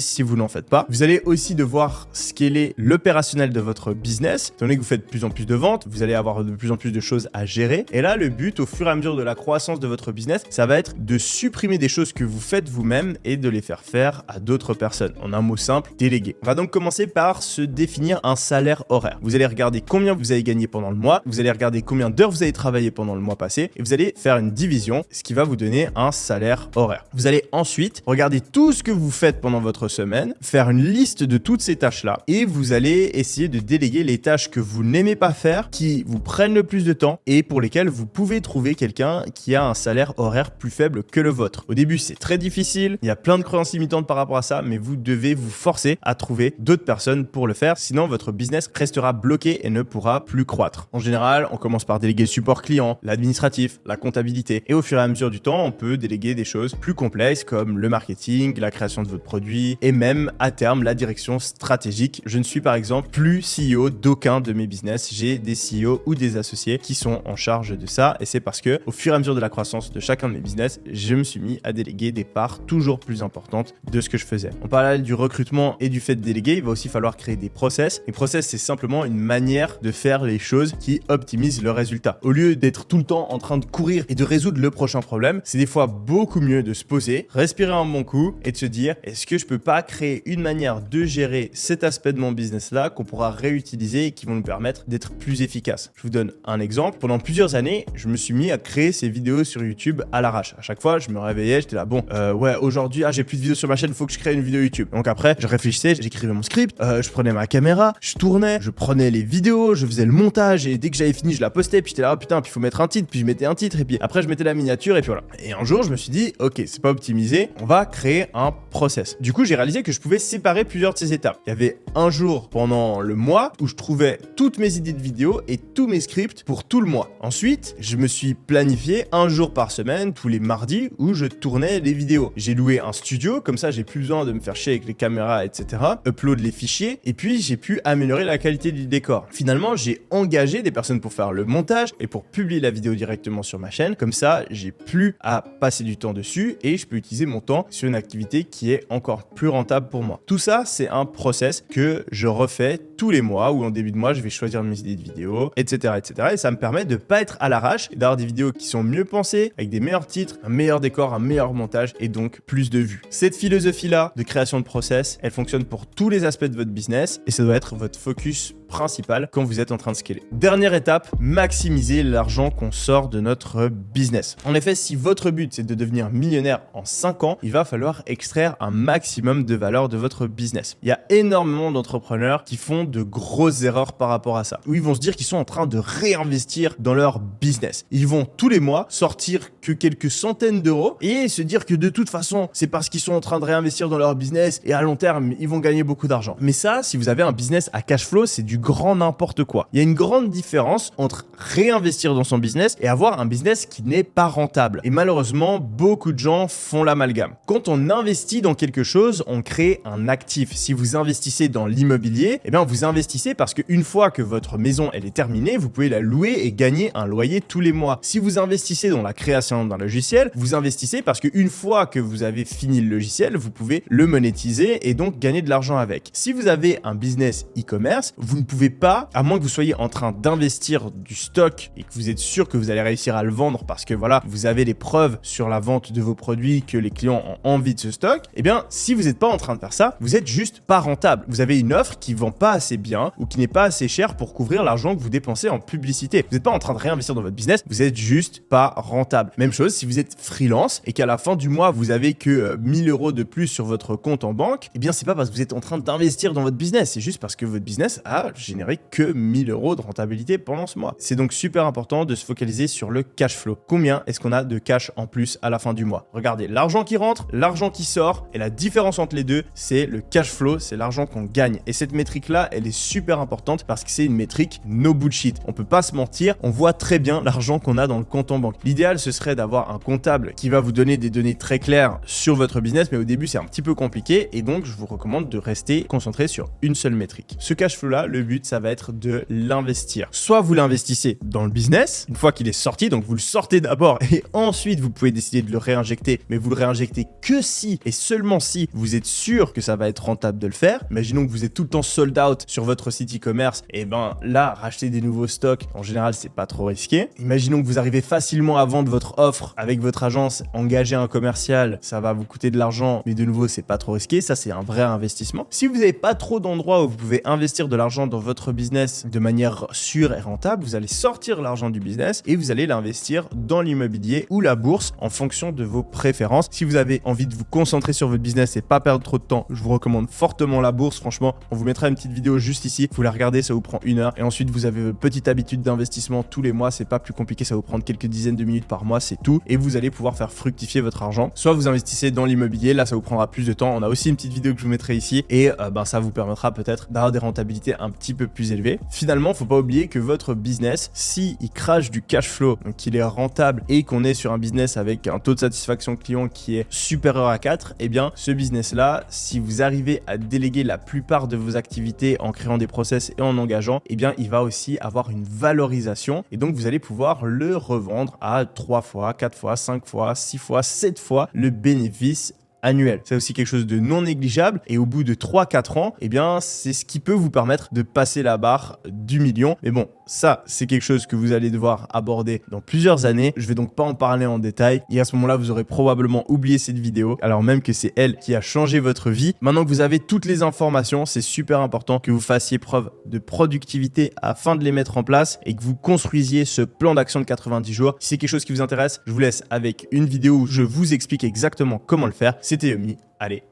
si vous n'en faites pas. Vous allez aussi devoir scaler l'opérationnel de votre business. Étant donné que vous faites de plus en plus de ventes, vous allez avoir de plus en plus de choses à gérer. Et là, le but, au fur et à mesure de la croissance de votre business, ça va être de supprimer des choses que vous faites vous-même et de les faire faire à d'autres personnes. En un mot simple, déléguer. On va donc commencer par se définir un salaire horaire. Vous allez regarder combien vous avez gagné pendant le mois, vous allez regarder combien d'heures vous avez travaillé pendant le mois passé et vous allez faire une division, ce qui va vous donner un salaire horaire. Vous allez ensuite regarder tout ce que vous faites pendant votre semaine, faire une liste de toutes ces tâches-là et vous allez essayer de déléguer les tâches que vous n'aimez pas faire, qui vous prennent le plus de temps et pour lesquelles vous pouvez trouver quelqu'un qui a un salaire horaire plus faible que le vôtre. Au début, c'est très difficile, il y a plein de croyances limitantes par rapport à ça, mais vous devez vous forcer à trouver d'autres personnes pour le faire, sinon votre business restera bloqué et ne pourra plus croître. En général, on commence par déléguer le support client, l'administratif, la comptabilité, et au fur et à mesure du temps, on peut déléguer des choses plus complexes comme le marketing, la création de votre produit, et même à terme, la direction stratégique. Je ne suis par exemple plus CEO d'aucun de mes business, j'ai des CEO ou des associés qui sont en charge de ça, et c'est parce que au fur et à mesure de la croissance de chacun de mes business, je me suis mis à déléguer des parts toujours plus importantes de ce que je faisais. En parallèle du recrutement et du fait de déléguer, il va aussi falloir créer des process. Les process, c'est simplement une manière de faire les choses qui optimisent le résultat. Au lieu d'être tout le temps en train de courir et de résoudre le prochain problème, c'est des fois beaucoup mieux de se poser, respirer un bon coup et de se dire est-ce que je peux pas créer une manière de gérer cet aspect de mon business là qu'on pourra réutiliser et qui vont nous permettre d'être plus efficaces. Je vous donne un exemple. Pendant plusieurs années, je me suis mis à créer ces vidéos sur YouTube à l'arrache. À chaque fois, je me réveillais, j'étais là, bon, ouais, aujourd'hui, j'ai plus de vidéos sur ma chaîne, faut que je crée une vidéo YouTube. Donc après, je réfléchissais, j'écrivais mon script, je prenais ma caméra, je tournais, je prenais les vidéos, je faisais le montage et dès que j'avais fini, je la postais, puis j'étais là, oh, putain, puis il faut mettre un titre, puis je mettais un titre et puis après, je mettais la miniature et puis voilà. Et un jour, je me suis dit, ok, c'est pas optimisé, on va créer un process. Du coup, j'ai réalisé que je pouvais séparer plusieurs de ces étapes. Il y avait un jour pendant le mois où je trouvais toutes mes idées de vidéos et tous mes scripts pour tout le mois. Ensuite, je me suis planifié un jour par semaine, tous les mardis, où je tournais les vidéos. J'ai loué un studio, comme ça j'ai plus besoin de me faire chier avec les caméras, etc. Upload les fichiers, et puis j'ai pu améliorer la qualité du décor. Finalement, j'ai engagé des personnes pour faire le montage et pour publier la vidéo directement sur ma chaîne. Comme ça, j'ai plus à passer du temps dessus et je peux utiliser mon temps sur une activité qui est encore plus rentable pour moi. Tout ça, c'est un process que je refais tous les mois, où en début de mois, je vais choisir mes idées de vidéos, etc., etc. Et ça me permet de pas être à l'arrache et d'avoir des vidéos qui sont mieux pensées, avec des meilleurs titres, un meilleur décor, un meilleur montage et donc plus de vues. Cette philosophie-là de création de process, elle fonctionne pour tous les aspects de votre business et ça doit être votre focus principal quand vous êtes en train de scaler. Dernière étape, maximiser l'argent qu'on sort de notre business. En effet, si votre but c'est de devenir millionnaire en 5 ans, il va falloir extraire un maximum de valeur de votre business. Il y a énormément d'entrepreneurs qui font de grosses erreurs par rapport à ça, où ils vont se dire qu'ils sont en train de réinvestir dans leur business. Ils vont tous les mois sortir que quelques centaines d'euros et se dire que de toute façon, c'est parce qu'ils sont en train de réinvestir dans leur business et à long terme, ils vont gagner beaucoup d'argent. Mais ça, si vous avez un business à cash flow, c'est du grand n'importe quoi. Il y a une grande différence entre réinvestir dans son business et avoir un business qui n'est pas rentable. Et malheureusement, beaucoup de gens font l'amalgame. Quand on investit dans quelque chose, on crée un actif. Si vous investissez dans l'immobilier, eh bien vous investissez parce qu'une fois que votre maison elle est terminée, vous pouvez la louer et gagner un loyer tous les mois. Si vous investissez dans la création d'un logiciel, vous investissez parce qu'une fois que vous avez fini le logiciel, vous pouvez le monétiser et donc gagner de l'argent avec. Si vous avez un business e-commerce, vous ne pouvez pas, à moins que vous soyez en train d'investir du stock et que vous êtes sûr que vous allez réussir à le vendre parce que voilà, vous avez les preuves sur la vente de vos produits que les clients ont envie de ce stock, eh bien, si vous n'êtes pas en train de faire ça, vous êtes juste pas rentable. Vous avez une offre qui vend pas assez bien ou qui n'est pas assez chère pour couvrir l'argent que vous dépensez en publicité. Vous n'êtes pas en train de réinvestir dans votre business, vous êtes juste pas rentable. Même chose si vous êtes freelance et qu'à la fin du mois, vous avez que 1000 euros de plus sur votre compte en banque, eh bien, c'est pas parce que vous êtes en train d'investir dans votre business, c'est juste parce que votre business a généré que 1000 euros de rentabilité pendant ce mois. C'est donc super important de se focaliser sur le cash flow. Combien est-ce qu'on a de cash en plus à la fin du mois? Regardez, l'argent qui rentre, l'argent qui sort et la différence entre les deux, c'est le cash flow, c'est l'argent qu'on gagne. Et cette métrique-là, elle est super importante parce que c'est une métrique no bullshit. On peut pas se mentir, on voit très bien l'argent qu'on a dans le compte en banque. L'idéal, ce serait d'avoir un comptable qui va vous donner des données très claires sur votre business, mais au début, c'est un petit peu compliqué et donc je vous recommande de rester concentré sur une seule métrique. Ce cash flow-là, le but, ça va être de l'investir. Soit vous l'investissez dans le business, une fois qu'il est sorti, donc vous le sortez d'abord et ensuite vous pouvez décider de le réinjecter, mais vous le réinjectez que si et seulement si vous êtes sûr que ça va être rentable de le faire. Imaginons que vous êtes tout le temps sold out sur votre site e-commerce, et ben là, racheter des nouveaux stocks, en général, c'est pas trop risqué. Imaginons que vous arrivez facilement à vendre votre offre avec votre agence, engager un commercial, ça va vous coûter de l'argent, mais de nouveau, c'est pas trop risqué. Ça, c'est un vrai investissement. Si vous n'avez pas trop d'endroits où vous pouvez investir de l'argent dans votre business de manière sûre et rentable, vous allez sortir l'argent du business et vous allez l'investir dans l'immobilier ou la bourse en fonction de vos préférences. Si vous avez envie de vous concentrer sur votre business et pas perdre trop de temps, je vous recommande fortement la bourse. Franchement, on vous mettra une petite vidéo juste ici. Vous la regardez, ça vous prend 1 heure et ensuite vous avez votre petite habitude d'investissement tous les mois. C'est pas plus compliqué, ça va vous prendre quelques dizaines de minutes par mois, c'est tout. Et vous allez pouvoir faire fructifier votre argent. Soit vous investissez dans l'immobilier, là ça vous prendra plus de temps. On a aussi une petite vidéo que je vous mettrai ici et ça vous permettra peut-être d'avoir des rentabilités un petit peu plus élevées. Finalement, faut pas oublier que votre business, si il crache du cash flow, donc qu'il est rentable et qu'on est sur un business avec un taux de satisfaction client qui est supérieur à 4, eh bien ce business là, si vous arrivez à déléguer la plupart de vos activités en créant des process et en engageant, eh bien il va aussi avoir une valorisation et donc vous allez pouvoir le revendre à 3 fois, 4 fois, 5 fois, 6 fois, 7 fois le bénéfice annuel. C'est aussi quelque chose de non négligeable et au bout de 3-4 ans, eh bien, c'est ce qui peut vous permettre de passer la barre du million. Mais bon, ça, c'est quelque chose que vous allez devoir aborder dans plusieurs années. Je vais donc pas en parler en détail et à ce moment-là, vous aurez probablement oublié cette vidéo alors même que c'est elle qui a changé votre vie. Maintenant que vous avez toutes les informations, c'est super important que vous fassiez preuve de productivité afin de les mettre en place et que vous construisiez ce plan d'action de 90 jours. Si c'est quelque chose qui vous intéresse, je vous laisse avec une vidéo où je vous explique exactement comment le faire. C'était Yomi. Allez,